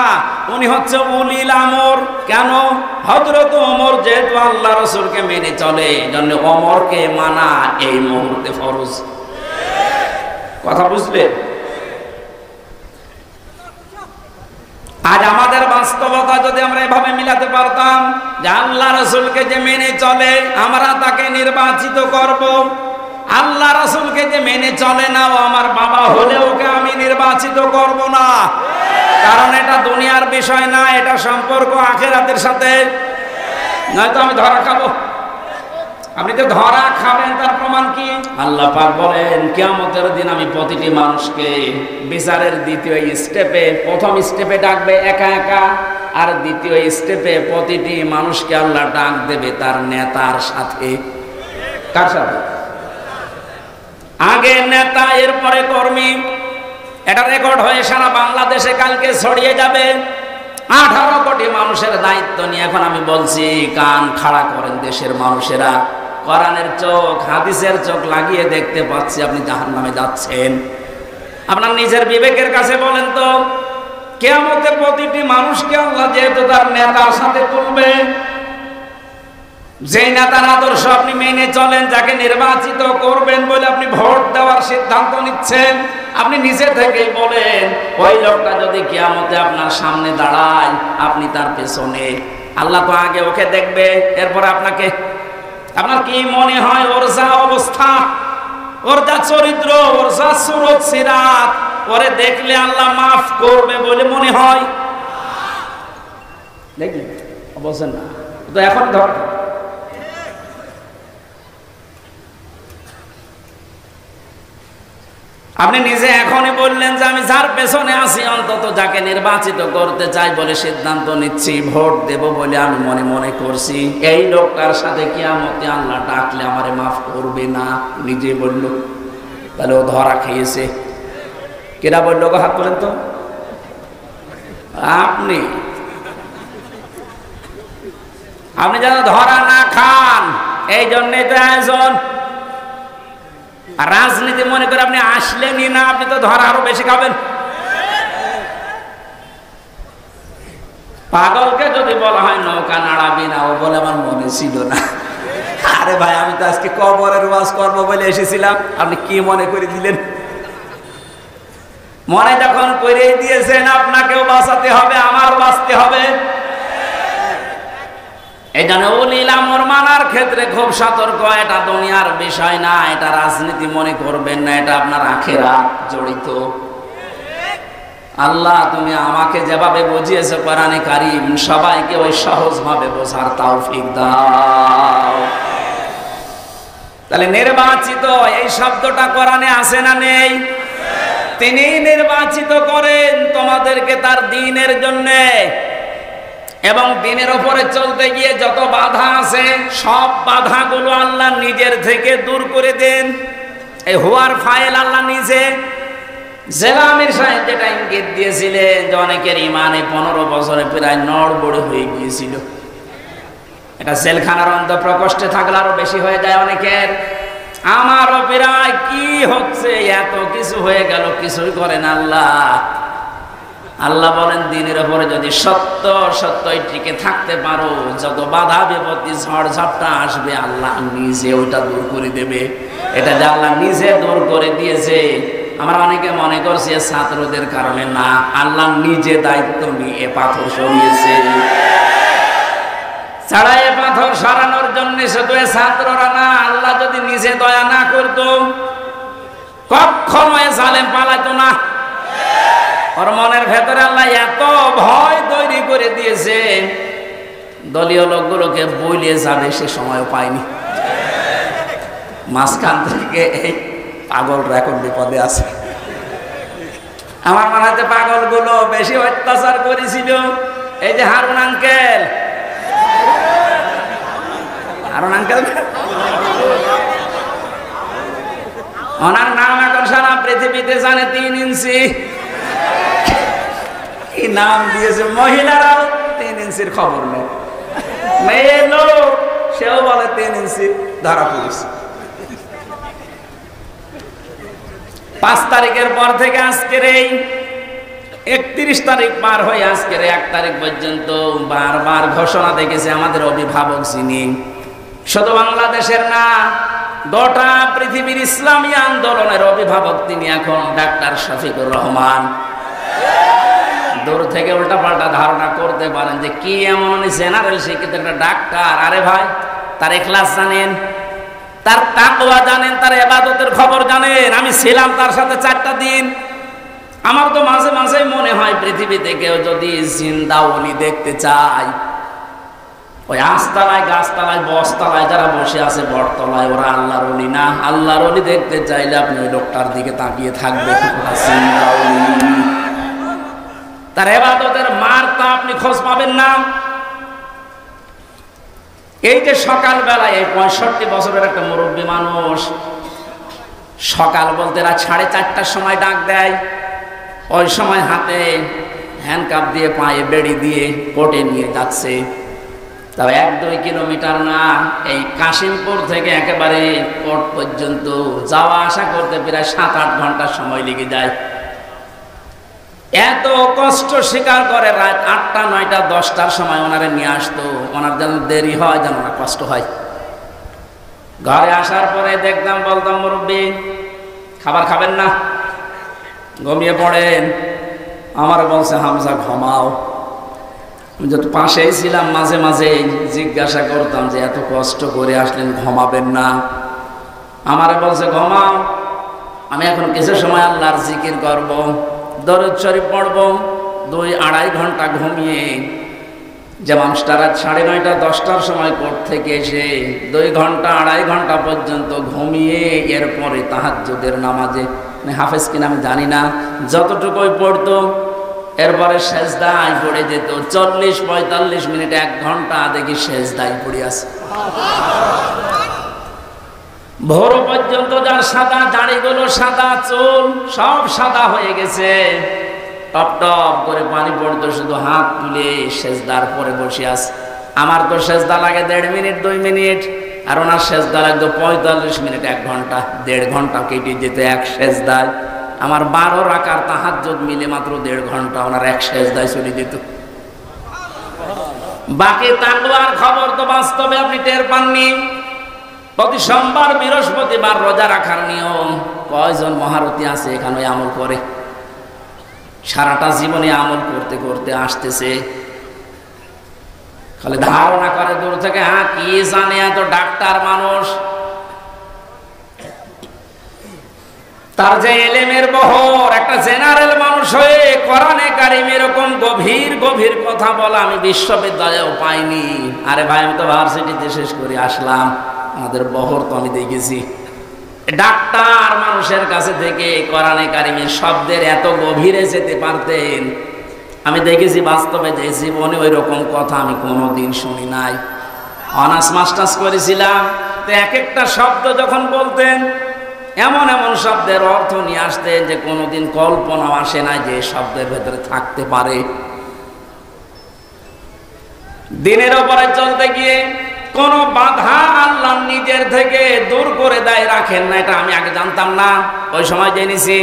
S1: উনি হচ্ছে উলিল আমর। কেন? হযরত ওমর যেহেতু আল্লাহ রাসূলকে মেনে চলে, এজন্য ওমরকে মানা এই মুহূর্তে ফরজ। কথা বুঝলেন? আজ আমাদের বাস্তবতা যদি আমরা এভাবে মিলাতে পারতাম যে আল্লাহ রাসূলকে যে মেনে চলে আমরা তাকে নির্বাচিত করব, আল্লাহ রাসূলকে যে মেনে চলে না ও আমার বাবা হলে ওকে আমি নির্বাচিত করব না, কারণ এটা দুনিয়ার বিষয় না, এটা সম্পর্ক আখিরাতের সাথে। নয়তো আমি ধরা খাবো। আপনি তো ধরা খাবেন, তার প্রমাণ কি? আল্লাহ পাক বলেন কিয়ামতের দিন আমি প্রতিটি মানুষকে বিচারের দ্বিতীয় স্টেপে, প্রথম স্টেপে ডাকবে একা একা, আর দ্বিতীয় স্টেপে প্রতিটি মানুষকে আল্লাহ ডাক দেবে তার নেতার সাথে। কার সাথে? আগে নেতা, এরপরে কর্মী। এটা রেকর্ড হয়ে সারা বাংলাদেশে কালকে ছড়িয়ে যাবে। 18 কোটি মানুষের দায়িত্ব নিয়ে এখন আমি বলছি, কান খাড়া করেন দেশের মানুষেরা। কোরআনের চোখ, হাদিসের চোখ লাগিয়ে দেখতে পাচ্ছি আপনি জাহান্নামে যাচ্ছেন। আপনার নিজের বিবেকের কাছে বলেন তো, কিয়ামতে প্রতিটি মানুষকে আল্লাহ যেহেতু তার নেতার সাথে তুলবে, যে নেতার আদর্শ আপনি মেনে চলেন, যাকে নির্বাচিত করবেন বলে আপনি ভোট দেওয়ার সিদ্ধান্ত নিচ্ছেন, আপনি নিজে থেকেই বলেন ওই লোকটা যদি কিয়ামতে আপনার সামনে দাঁড়ায় আপনি তার পেছনে। আল্লাহ তো আগে ওকে দেখবে, এরপর আপনাকে। আপনার কি মনে হয় ওর যা অবস্থা, ওর যা চরিত্র, ওর যা সুরত সিরাত, ওরে দেখলে আল্লাহ মাফ করবে বলে মনে হয়? দেখলেন? অবশ্যই না। তো এখন ধর, আপনি নিজে এখনই বললেন যে আমি যার পেছনে আছি, অন্তত যাকে নির্বাচিত করতে চাই বলে সিদ্ধান্ত নিচ্ছি, ভোট দেব বলে আমি মনে মনে করছি, এই লোকটার সাথে কিয়ামতে আল্লাহ ডাকলে আমারে মাফ করবে না, নিজে বলল। তাহলে ও ধরা খেয়েছে। কেরা বললো গো? হাত তোলেন তো। আপনি যেন ধরা না খান, এই জন্যই তো আয়োজন। রাজনীতি মনে করে আপনি আসলেনই না, আপনি তো ধরা আরো বেশি খাবেন। পাগলকে যদি বলা হয় নৌকা নাড়াবি না, ও বলে আমার মনে ছিল না। আরে ভাই, আমি তো আজকে কবরের ওয়াজ করবো বলে এসেছিলাম, আপনি কি মনে করে দিলেন? মনে যখন করে দিয়েছেন আপনাকেও বাঁচাতে হবে, আমার বাঁচতে হবে। এই জন্য উলিল আমর মানার ক্ষেত্রে খুব সতর্ক। এটা দুনিয়ার বিষয় না, এটা রাজনীতি মনে করবেন না, এটা আপনার আখিরাত জড়িত। আল্লাহ তুমি আমাকে যেভাবে বুঝিয়েছো কোরআনে কারীম, সবাইকে ওই সহজ ভাবে বোঝার তৌফিক দাও। তাহলে নির্বাচিত এই শব্দটা কোরআনে আছে না নেই? তিনি নির্বাচিত করেন তোমাদেরকে তার দ্বীনের জন্য, এবং দিনের উপরে চলতে গিয়ে যত বাধা আছে সব বাধাগুলো আল্লাহ নিজের থেকে দূর করে দেন। এই হুয়ার ফাইল আল্লাহ নিজে। জেলামির সাহেব যেটা ইঙ্গিত দিয়েছিলেন যে অনেকের ইমানে 15 বছরে প্রায় নড়বড় হয়ে গিয়েছিল, এটা জেলখানার অন্ত প্রকোষ্ঠে থাকলে আরো বেশি হয়ে যায় অনেকের। আমারও প্রায় কি হচ্ছে, এত কিছু হয়ে গেল, কিছুই করেন আল্লাহ। আল্লাহ বলেন দিনের উপরে যদি সত্য সত্যই টিকে থাকতে পারো, যত বাধা বিপত্তি ঝড় ঝাপটা আসবে আল্লাহ নিজে ওইটা দূর করে দেবে। এটা যে আল্লাহ নিজে দূর করে দিয়েছে, আমরা অনেকে মনে করছি ছাত্রদের কারণে, না, আল্লাহ নিজে দায়িত্ব নিয়ে এ পাথর সরিয়েছে। ছাড়া এ পাথর সরানোর জন্য শুধু ছাত্ররা না, আল্লাহ যদি নিজে দয়া না করতো কখনো জালেম পালাতো না। ওর মনের ভেতরে আল্লাহ এত ভয় তৈরি করে দিয়েছে, দলীয় লোকগুলোকে বইলিয়ে যাবে সে সময় পায়নি। মাঝখান থেকে এই পাগলরা এখন বিপদে আছে। আমার মনে হয় পাগলগুলো বেশি অত্যাচার করেছিল এই যে হারুন আঙ্কেল, ওনার নাম এখন সারা পৃথিবীতে জানে, 3 ইঞ্চি। কি নাম দিয়েছে, মহিলারাও 3 ইঞ্চির খবর নেই। মেয়ে লোক সেও বলে 3 ইঞ্চি, ধরা পড়েছে। 5 তারিখের পর থেকে আজকের এই 31 তারিখ পার হয়ে আজকের 1 তারিখ পর্যন্ত বারবার ঘোষণা দেখেছে আমাদের অভিভাবক যিনি, শুধু বাংলাদেশের না, গোটা পৃথিবীর ইসলামী আন্দোলনের অভিভাবক তিনি এখন ডাক্তার শফিকুর রহমান। দূর থেকে উল্টা পাল্টা ধারণা করতে পারেন যে কি এমন জেনারেল শিক্ষিত একটা ডাক্তার। আরে ভাই, তার ইখলাস জানেন, তার তাকওয়া জানেন, তার ইবাদতের খবর জানেন। আমি ছিলাম তার সাথে 4টা দিন। আমার তো মাঝে মাঝে মনে হয় পৃথিবীতে কেউ যদি জিন্দা ওলি দেখতে চায়, ওই আস্তালায়, গাছতলায়, বসতলায় যারা বসে আছে বটতলায়, ওরা আল্লাহর ওলি না। আল্লাহর ওলি দেখতে চাইলে আপনি ওই লোকটার দিকে তাকিয়ে থাকবেন। তার ইবাদতের মারটা আপনি খোঁজ পাবেন না। এই যে সকালবেলায় এই 65 বছরের একটা মুরব্বী মানুষ সকাল বলতে রাত 4:30টার সময় ডাক দেয়, ওই সময় হাতে হ্যান্ডকাপ দিয়ে পায়ে বেড়ি দিয়ে কোর্টে নিয়ে যাচ্ছে। তবে 1-2 কিলোমিটার না, এই কাশিমপুর থেকে একেবারে কোর্ট পর্যন্ত যাওয়া আসা করতে প্রায় 7-8 ঘন্টা সময় লেগে যায়। এত কষ্ট স্বীকার করে রাত 8টা, 9টা, 10টার সময় ওনারে নিয়ে আসতো। ওনার যেন দেরি হয়, যেন ওনার কষ্ট হয়। ঘরে আসার পরে দেখতাম, বলতাম, মুরব্বী খাবার খাবেন না, ঘুমিয়ে পড়েন। আমার বলছে, হামজা ঘুমাও। যত পাশেই ছিলাম মাঝে মাঝে জিজ্ঞাসা করতাম যে এত কষ্ট করে আসলেন, ঘুমাবেন না? আমারে বলছে, ঘুমাও, আমি এখন কিছু সময় আল্লাহর জিকির করব, দরুদ শরীফ পড়ব। 2-2.5 ঘন্টা ঘুমিয়ে যে মানুষটা রাত 9:30, 10টার সময় কোর্ট থেকে এসে 2 ঘন্টা 2.5 ঘন্টা পর্যন্ত ঘুমিয়ে এরপরে তাহাজ্জুদের নামাজে, হাফেজ কিনা আমি জানি না, যতটুকুই পড়তো এরপরে সেজদায় পড়ে যেত। 40-45 মিনিট, 1 ঘন্টা দেখি সেজদায় পড়ে আছে। ভোর পর্যন্ত যার সাদা দাড়িগুলো, সাদা চুল সব সাদা হয়ে গেছে, টপ টপ করে পানি পড়তো, শুধু হাত তুলে সেজদার পরে বসে আছে। আমার তো সেজদা লাগে 1.5 মিনিট, 2 মিনিট, আর ওনার সেজদা লাগতো 45 মিনিট, 1 ঘন্টা। 1.5 ঘন্টা কেটে যেত এক সেজদায়। আমার 12 রাকাত তাহাজ্জুদ মিলে মাত্র 1.5 ঘন্টা ওনার এক সেজদায় চলে যেত। বাকি তাকওয়ার খবর তো বাস্তবে আপনি টের পাননি। প্রতি সোমবার, বৃহস্পতিবার রোজা রাখার নিয়ম, কয়জন মহারথী আছে এখানে আমল করে? সারাটা জীবনে আমল করতে করতে আসতেছে, খালি ধারণা করে দূর থেকে, হ্যাঁ কি জানে, এত ডাক্তার মানুষ। তার যে এলেমের বহর, একটা জেনারেল মানুষ হয়ে কোরআনে কারিম এরকম গভীর গভীর কথা বলা আমি বিশ্ববিদ্যালয়েও পাইনি। আরে ভাই, আমি তো ভার্সিটিতে শেষ করে আসলাম, আমাদের বহর তো আমি দেখেছি। ডাক্তার মানুষের কাছে থেকে কোরআনে কারিমের শব্দের এত গভীরে যেতে পারতেন আমি দেখেছি বাস্তবে, যে জীবনে ওই রকম কথা আমি কোনোদিন শুনি নাই। অনার্স মাস্টার্স করেছিলাম, তো এক একটা শব্দ যখন বলতেন, এমন এমন শব্দের অর্থ নিয়ে আসতেন যে কোনোদিন কল্পনা আসে না যে শব্দের ভেতরে থাকতে পারে। দিনের ওপরে চলতে গিয়ে কোন বাধা আল্লাহ নিজের থেকে দূর করে দেয়, রাখেন না। এটা আমি আগে জানতাম না, ওই সময় জেনেছি।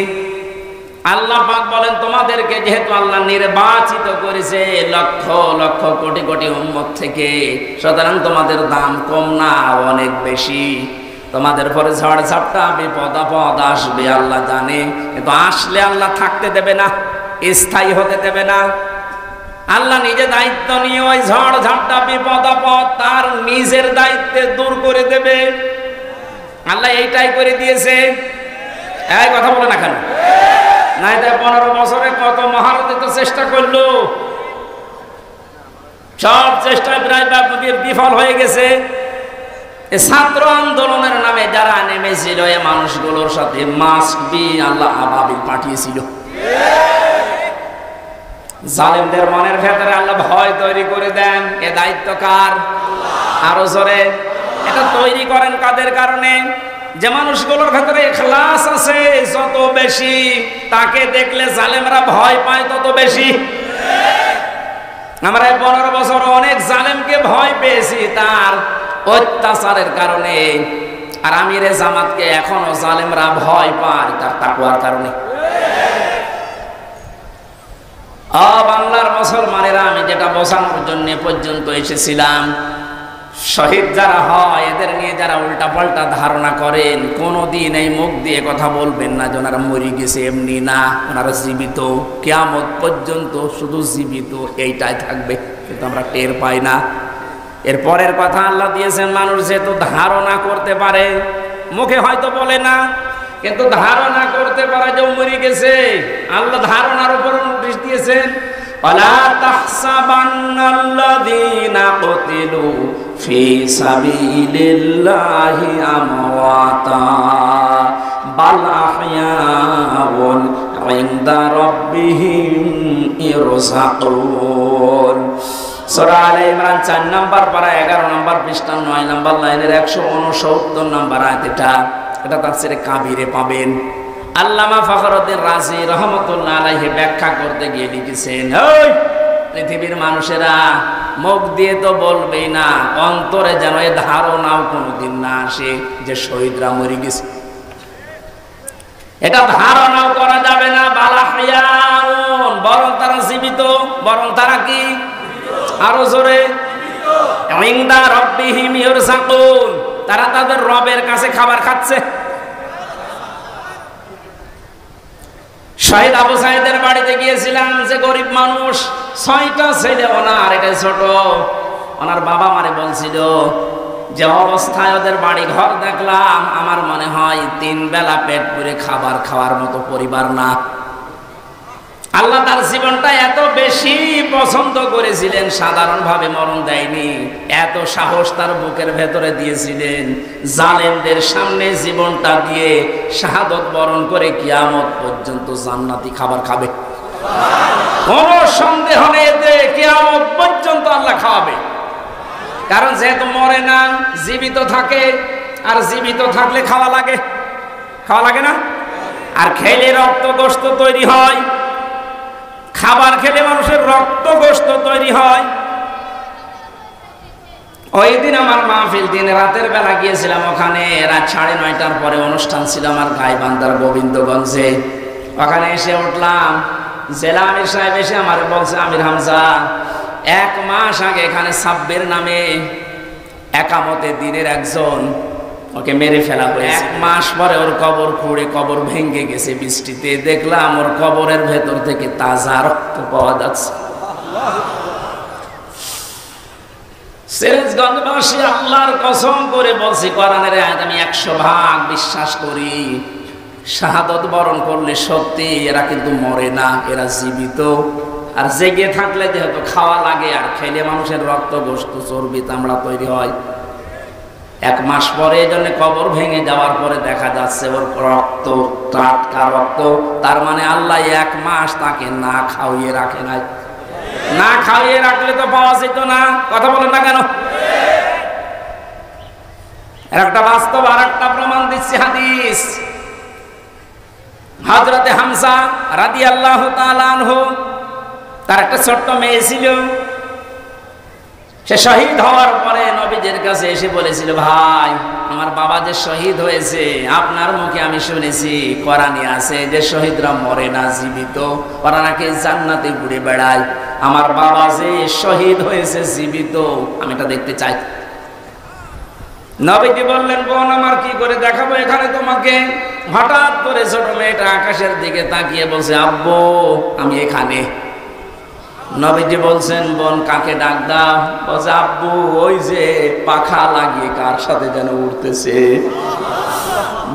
S1: আল্লাহ পাক বলেন তোমাদেরকে যেহেতু আল্লাহ নির্বাচিত করেছে লক্ষ লক্ষ কোটি কোটি উম্মত থেকে, সুতরাং তোমাদের দাম কম না, অনেক বেশি। তোমাদের পরে ঝড় ঝাপটা বিপদ আপদ আসবে আল্লাহ জানে, কিন্তু আসলে আল্লাহ থাকতে দেবে না, স্থায়ী হতে দেবে না। আল্লাহ নিজে দায়িত্ব নিয়ে ওই ঝড় ঝাপটা বিপদ আপদ তার নিজের দায়িত্বে দূর করে দেবে। আল্লাহ এইটাই করে দিয়েছে। এই কথা বলে না কেন? নাই তো 15 বছরে কত মহারথী তো চেষ্টা করলো, সব চেষ্টায় প্রায় বিফল হয়ে গেছে। ছাত্র আন্দোলনের নামে যারা নেমেছিল এই মানুষগুলোর সাথে মাস্ক দিয়ে আল্লাহ আবাবিল পাঠিয়েছিল। জালেমদের মনের ভেতরে আল্লাহ ভয় তৈরি করে দেন। এ দায়িত্ব কার? আরো জোরে। এটা তৈরি করেন কাদের কারণে? যে মানুষগুলোর ভেতরে ইখলাস আছে যত বেশি, তাকে দেখলে জালেমরা ভয় পায় তত বেশি। আমরা 15 বছর অনেক জালেমকে ভয় পেয়েছি তার অত্যাচারের কারণে, আর আমিরে জামাতকে এখনো জালেমরা ভয় পায় তার তাকওয়ার কারণে। বাংলার মুসলমানেরা, আমি যেটা বোঝানোর জন্য পর্যন্ত এসেছিলাম, শহীদ যারা হয় এদের নিয়ে যারা উল্টা পাল্টা ধারণা করেন, কোনোদিন এই মুখ দিয়ে কথা বলবেন না যে ওনারা মরে গেছে, এমনি না, ওনারা জীবিত, কিয়ামত পর্যন্ত শুধু জীবিত এইটাই থাকবে, কিন্তু আমরা টের পাই না। এর পরের কথা আল্লাহ দিয়েছেন, মানুষ যেহেতু ধারণা করতে পারে, মুখে হয়তো বলে না, কিন্তু ধারণা করতে পারে যে মরে গেছে। আল্লাহ ধারণার উপর নোটিশ দিয়েছেন, ওয়ালা তাহসাবান্নাল্লাযীনা কুতিলু ফি সাবিলিল্লাহি আমওয়াতা বাল আহইয়াউন ইনদা রাব্বিহিম ইরযাকুন। সূরা আলে ইমরান 4 নম্বর পারা 11 নম্বর পৃষ্ঠা 9 নম্বর লাইনের 169 নম্বর আয়াত। এটা তাফসীরে কাবীরে পাবেন। আল্লামা ফখরুদ্দিন রাজি রহমতুল্লাহ আলাইহি ব্যাখ্যা করতে গিয়ে লিখেছেন, ওই পৃথিবীর মানুষেরা মুখ দিয়ে তো বলবেই না, অন্তরে যেন এ ধারণাও কোনোদিন না আসে যে শহীদরা মরে গেছে। এটা ধারণাও করা যাবে না। বালাহিয়াউন, বরং তারা জীবিত। বরং তারা কি? আরো জোরে। ইনদা রাব্বিহিম ইরযাকুন, তারা তাদের রবের কাছে খাবার খাচ্ছে। শহীদ আবু সাইদের বাড়িতে গিয়েছিলাম, যে গরিব মানুষ, 6টা ছেলে ওনার, এটা ছোট। ওনার বাবা মারে বলছিল যে অবস্থায় ওদের বাড়ি ঘর দেখলাম, আমার মনে হয় 3 বেলা পেট পুরে খাবার খাওয়ার মতো পরিবার না। আল্লাহ তার জীবনটা এত বেশি পছন্দ করেছিলেন, সাধারণভাবে মরণ দেয়নি, এত সাহস তার বুকের ভেতরে দিয়েছিলেন, জালেমদের সামনে জীবনটা দিয়ে শাহাদত বরণ করে কিয়ামত পর্যন্ত জান্নাতি খাবার খাবে। কোন সন্দেহ নেই যে কিয়ামত পর্যন্ত আল্লাহ খাওয়াবে। কারণ যেহেতু মরে না, জীবিত থাকে, আর জীবিত থাকলে খাওয়া লাগে। খাওয়া লাগে না? আর খেলে রক্ত গোশত তৈরি হয়। খাবার খেলে মানুষের রক্ত গোশত তৈরি হয়। ওই দিন আমার মাহফিল, দিন রাতের বেলা গিয়েছিলাম ওখানে, রাত 9:30টার পরে অনুষ্ঠান ছিল আমার গাইবান্ধার গোবিন্দগঞ্জে। ওখানে এসে উঠলাম, জেলা আমির সাহেব এসে আমার বলছে, আমির হামজা, 1 মাস আগে এখানে সাব্বির নামে একামতে দিনের একজন, ওকে মেরে ফেলা হয়েছে। 1 মাস পরে ওর কবর খুঁড়ে কবর ভেঙে গেছে বৃষ্টিতে। দেখলাম ওর কবরের ভেতর থেকে তাজা রক্ত পাওয়া যাচ্ছে। সিরাজগঞ্জবাসী, আল্লাহর কসম করে বলছি, কোরআনের আয়াত আমি 100% বিশ্বাস করি। শাহাদত বরণ করলে সত্যি এরা কিন্তু মরে না, এরা জীবিত। আর জেগে থাকলে যেহেতু খাওয়া লাগে, আর খেলে মানুষের রক্ত গোশত চর্বি চামড়া তৈরি হয়। 1 মাস পরে এই জন্য কবর ভেঙে যাওয়ার পরে দেখা যাচ্ছে ওর রক্ত টাটকা রক্ত। তার মানে আল্লাহ 1 মাস তাকে না খাওয়িয়ে রাখে নাই। না খাওয়িয়ে রাখলে তো পাওয়া যেত না। কথা বলেন না কেন? একটা বাস্তব আর একটা প্রমাণ দিচ্ছি হাদিস। হযরতে হামজা রাদিয়াল্লাহু তাআলা আনহু, তার একটা ছোট্ট মেয়ে ছিল। সে শহীদ হওয়ার পরে নবীজির কাছে এসে বলেছিল, ভাই আমার বাবা যে শহীদ হয়েছে, আপনার মুখে আমি শুনেছি কোরআনে আছে যে শহীদরা মরে না, জীবিত, ওরা নাকি জান্নাতে ঘুরে বেড়ায়। আমার বাবা যে শহীদ হয়েছে জীবিত, আমি এটা দেখতে চাই। নবীজি বললেন, বোন আমার কি করে দেখাবো এখানে তোমাকে? হঠাৎ করে ছোট মেয়েটা আকাশের দিকে তাকিয়ে বলছে, আব্বু আমি এখানে। নবীজি বলছেন, বোন কাকে ডাক দাও? বলছে, আব্বু ওই যে পাখা লাগিয়ে কার সাথে যেন উঠতেছে।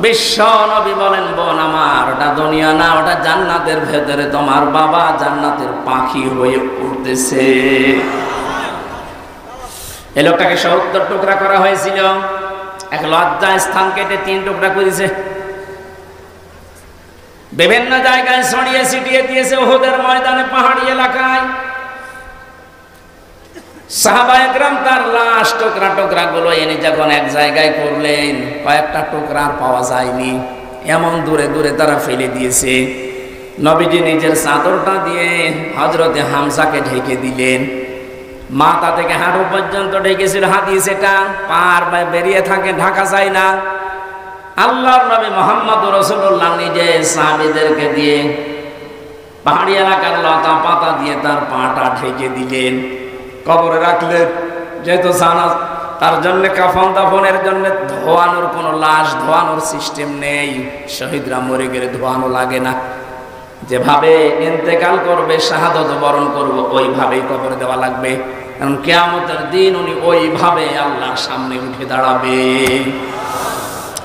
S1: বিশ্ব নবী বলেন, বোন আমার ওটা দুনিয়া না, ওটা জান্নাতের ভেতরে তোমার বাবা জান্নাতের পাখি হয়ে উঠতেছে। এই লোকটাকে 70 টুকরা করা হয়েছিল, এক লজ্জায় স্থান কেটে 3 টুকরা করেছে, বিভিন্ন জায়গায় ছড়িয়ে ছিটিয়ে দিয়েছে, উহুদের ময়দানে, পাহাড়ি এলাকায়। সাহাবায়ে কেরাম তার লাশ টুকরা টুকরা গুলো এনে যখন এক জায়গায় করলেন, কয়েকটা টুকরা আর পাওয়া যায়নি, এমন দূরে দূরে তারা ফেলে দিয়েছে। নবীজি নিজের চাদরটা দিয়ে হযরতে হামজাকে ঢেকে দিলেন, মাথা থেকে হাঁটু পর্যন্ত ঢেকেছিল হাদিস এটা, পার বেরিয়ে থাকে, ঢাকা যায় না। আল্লাহর নবী মুহাম্মদুর রাসূলুল্লাহ নিজে সাহাবীদেরকে দিয়ে পাহাড়ি এলাকার লতা পাতা দিয়ে তার পাটা ঢেকে দিলেন, কবরে রাখলেন। যেহেতু জানাজ তার জন্য কাফন দাফনের জন্য ধোয়ানোর কোনো লাশ ধোয়ানোর সিস্টেম নেই, শহীদরা মরে গেলে ধোয়ানো লাগে না, যেভাবে ইন্তেকাল করবে শাহাদত বরণ করব ওইভাবেই কবরে দেওয়া লাগবে, কারণ কিয়ামতের দিন উনি ওইভাবে আল্লাহর সামনে উঠে দাঁড়াবে।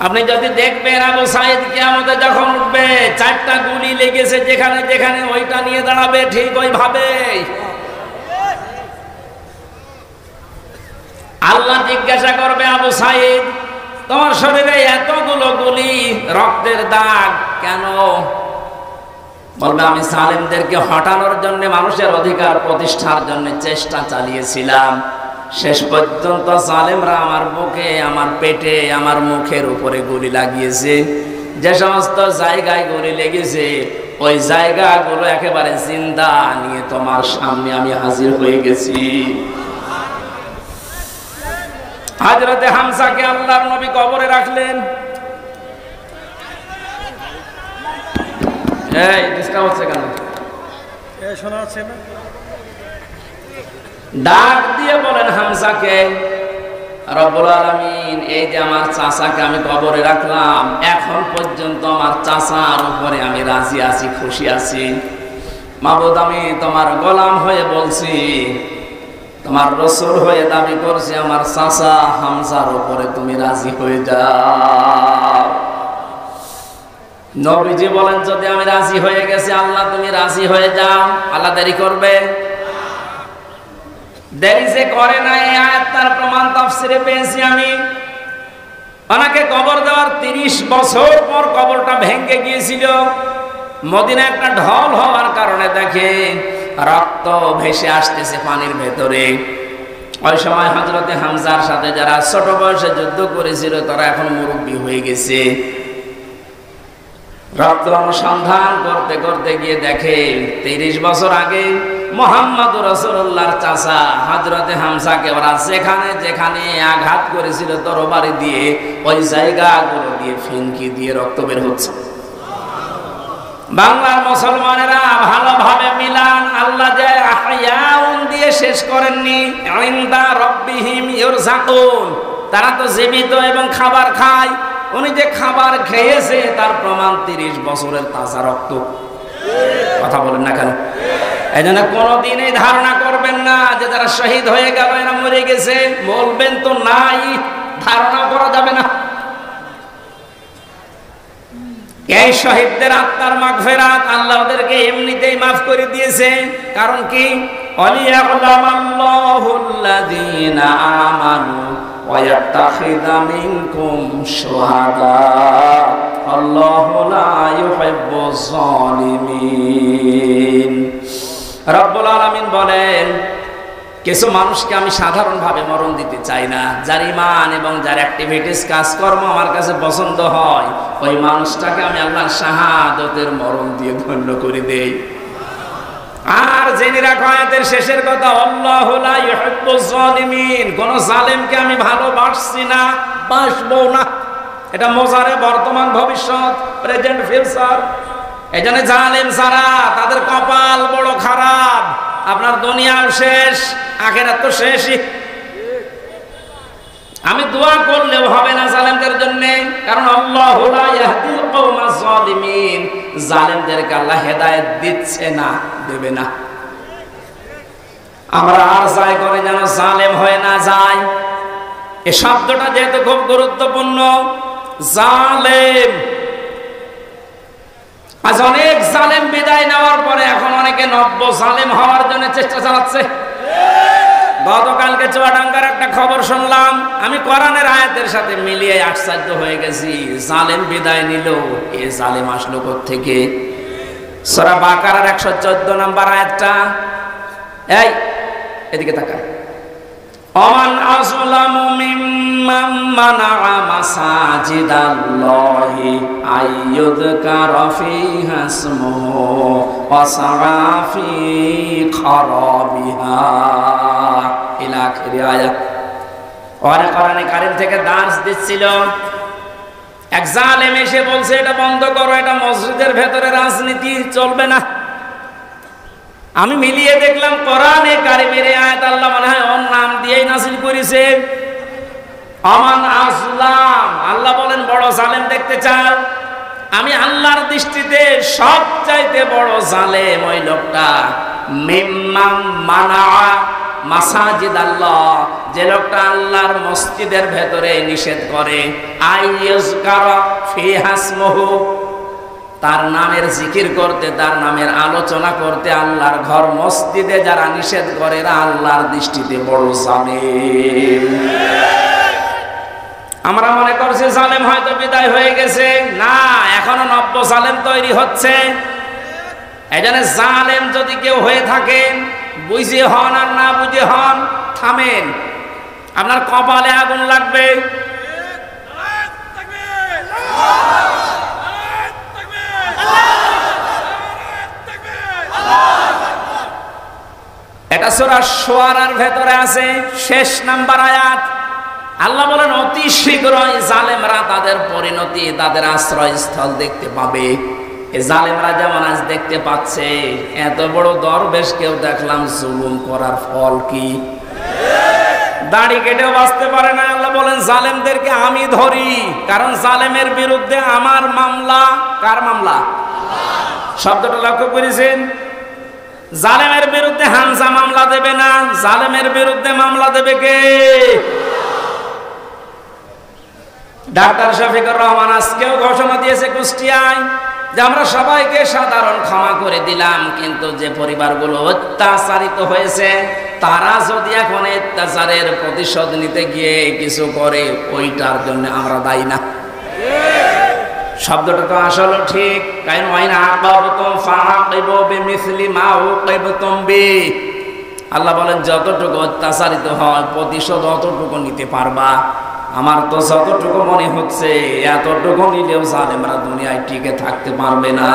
S1: আপনি যদি দেখবেন আবু সাঈদ কিয়ামতে যখন উঠবে 4টা গুলি লেগেছে যেখানে যেখানে, ওইটা নিয়ে দাঁড়াবে ঠিক ওইভাবে। আল্লাহ জিজ্ঞাসা করবে, আবু সাঈদ তোমার শরীরে এতগুলো গুলি, রক্তের দাগ কেন? বলবে, আমি সালেমদেরকে হটানোর জন্য, মানুষের অধিকার প্রতিষ্ঠার জন্য চেষ্টা চালিয়েছিলাম, শেষ পর্যন্ত সালেমরা আমার বুকে, আমার পেটে, আমার মুখের উপরে গুলি লাগিয়েছে। যে সমস্ত জায়গায় গুলি লেগেছে ওই জায়গাগুলো একেবারে জিন্দা নিয়ে তোমার সামনে আমি হাজির হয়ে গেছি। হযরতে হামজাকে আল্লাহর নবী কবরে রাখলেন। এই ডিসকাস হচ্ছে কেন? শোনা যাচ্ছে না? ডাক দিয়ে বলেন হামজাকে, রব্বুল আলামিন এই যে আমার চাচাকে আমি কবরে রাখলাম, এখন পর্যন্ত আমার চাচার উপরে আমি রাজি আছি, খুশি আছি। মাবুদ আমি তোমার গোলাম হয়ে বলছি, তোমার রাসূল হয়ে দাবি করছি, আমার চাচা হামজার উপরে তুমি রাজি হয়ে যাও। নবীজি বলেন, যদি আমি রাজি হয়ে গেছি, আল্লাহ তুমি রাজি হয়ে যাও, আল্লাহ দেরি করবে? দেরি যে করে না, এই আয়াতটার প্রমাণ তাফসিরে পেয়েছি আমি। ওনাকে কবর দেওয়ার 30 বছর পর কবরটা ভেঙে গিয়েছিল। মদিনা একটা ঢল হওয়ার কারণে দেখে রক্ত ভেসে আসতেছে পানির ভেতরে। ওই সময় হযরতে হামজার সাথে যারা ছোট বয়সে যুদ্ধ করেছিল তারা এখন মুরব্বী হয়ে গেছে। রক্ত অনুসন্ধান করতে করতে গিয়ে দেখে 30 বছর আগে মুহাম্মদুর রাসূলুল্লাহর চাচা হযরতে হামজাকে ওরা যেখানে যেখানে আঘাত করেছিল তরবারি দিয়ে, ওই জায়গাগুলো দিয়ে ফিনকি দিয়ে রক্ত বের হচ্ছে। বাংলার মুসলমানেরা ভালোভাবে মিলান, আল্লাহ যে আহয়াউন দিয়ে শেষ করেননি, ইনদা রাব্বিহিম ইরযাকুন, তারা তো জীবিত এবং খাবার খায়। উনি যে খাবার খেয়েছে তার প্রমাণ 30 বছরের তাজা রক্ত। কথা বলেন না কেন? এই জন্য কোনোদিন এই ধারণা করবেন না যে যারা শহীদ হয়ে গেল এরা মরে গেছে, বলবেন তো নাই, ধারণা করা যাবে না। এই শহীদদের আত্মার মাগফিরাত আল্লাহ ওদেরকে এমনিতেই মাফ করে দিয়েছে। কারণ কি? ওয়ালিয়াকুলামাল্লাহুল্লাযীনা আমানু ওয়া ইয়াত্তাখিযা মিনকুম শুহাদা আল্লাহু লা ইউহিব্বুয যালিমিন। রব্বুল আলামিন বলেন, কিছু মানুষকে আমি সাধারণভাবে মরণ দিতে চাই না, যার ঈমান এবং যার অ্যাক্টিভিটিস কাজকর্ম আমার কাছে পছন্দ হয়, ওই মানুষটাকে আমি আল্লাহর শাহাদাতের মরণ দিয়ে ধন্য করে দেই। আর জেনে রাখো আয়াতের শেষের কথা, আল্লাহু লা ইউহিব্বুজ জালিমিন, কোন জালেমকে আমি ভালোবাসছি না, বাসবো না। এটা মোজারে বর্তমান ভবিষ্যৎ, প্রেজেন্ট ফিউচার। এজন্য জালেম ছাড়া তাদের কপাল বড় খারাপ। আপনার দুনিয়াও শেষ, আখিরাত তো শেষই। আমি দোয়া করলেও হবে না জালেমদের জন্য, কারণ আল্লাহু লা ইয়াহদিল কওমাজ জালিমিন, জালেমদেরকে আল্লাহ হেদায়েত দিচ্ছে না, দেবে না। আমরা আর চাই করে যেন জালেম হয়ে না যায়। এই শব্দটা যেহেতু খুব গুরুত্বপূর্ণ, জালেম। আজ অনেক জালেম বিদায় নেওয়ার পরে এখন অনেকে নব্য জালেম হওয়ার জন্য চেষ্টা চালাচ্ছে। গতকালকে চুয়াডাঙ্গার একটা খবর শুনলাম, আমি কোরআনের আয়াতের সাথে মিলিয়ে আশ্চর্য হয়ে গেছি। জালেম বিদায় নিল, এ জালেম আসলো কোত্থেকে? সূরা বাকারার 114 নম্বর আয়াতটা। এই এদিকে তাকা। ওমান আযলামু মিম্মান মানাআ মাসাজিদাল্লাহি আইয়ুযকারা ফীহা ইসমুহু ওয়া সাআ ফী খারাবিহা ইলা আখিরি আয়াত। কোরআনে কারীম থেকে দার্স দিচ্ছিল, এক জালেম এসে বলছে এটা বন্ধ করো, এটা মসজিদের ভেতরে রাজনীতি চলবে না। আমি মিলিয়ে দেখলাম কোরআনে কারিমের আয়াত আল্লাহ মনে হয় ওর নাম দিয়েই নাযিল করেছে। আমান আসলাম, আল্লাহ বলেন বড় জালেম দেখতে চাও? আমি আল্লাহর দৃষ্টিতে সবচাইতে বড় জালেম ওই লোকটা, মিম্মাম মানা মাসাজিদ আল্লাহ, যে লোকটা আল্লাহর মসজিদের ভেতরে নিষেধ করে, আইয়ুযকারা ফীহা ইসমুহু, তার নামের জিকির করতে, তার নামের আলোচনা করতে আল্লাহর ঘর মসজিদে যারা নিষেধ করে এরা আল্লাহর দৃষ্টিতে বড় জালেম। আমরা মনে করছি জালেম হয়তো বিদায় হয়ে গেছে, না, এখনো নব্য জালেম তৈরি হচ্ছে। এজন্য জালেম যদি কেউ হয়ে থাকেন, বুঝে হন আর না বুঝে হন, থামেন, আপনার কপালে আগুন লাগবে। এটা সূরা শুআরার ভেতরে আছে, শেষ নাম্বার আয়াত। আল্লাহ বলেন অতি শীঘ্রই জালেমরা তাদের পরিণতি, তাদের আশ্রয়স্থল দেখতে পাবে। এই জালেমরা যেমন আজ দেখতে পাচ্ছে, এত বড় দরবেশ কেউ দেখলাম জুলুম করার ফল কি? দাড়ি কেটেও বাঁচতে পারে না। আল্লাহ বলেন জালেমদেরকে আমি ধরি, কারণ জালেমের বিরুদ্ধে আমার মামলা। কার মামলা? শব্দটা লক্ষ্য করেছেন? জালেমের বিরুদ্ধে হামজা মামলা দেবে না, জালেমের বিরুদ্ধে মামলা দেবে কে? ডাক্তার শফিকুর রহমান আজকেও ঘোষণা দিয়েছে কুষ্টিয়ায় যে আমরা সবাইকে সাধারণ ক্ষমা করে দিলাম, কিন্তু যে পরিবারগুলো অত্যাচারিত হয়েছে তারা যদি এখন অত্যাচারের প্রতিশোধ নিতে গিয়ে কিছু করে, ওইটার জন্য আমরা দায়ী না। শব্দটা তো আসলে ঠিক, কারণ ওয়াইনা আকাবতুম ফাআকিবু বিমিসলি মা উকিবতুম বি। আল্লাহ বলেন যতটুকু অত্যাচারিত হয় প্রতিশোধ অতটুকু নিতে পারবা। আমার তো যতটুকু মনে হচ্ছে এতটুকু নিলেও জালেমরা দুনিয়ায় টিকে থাকতে পারবে না।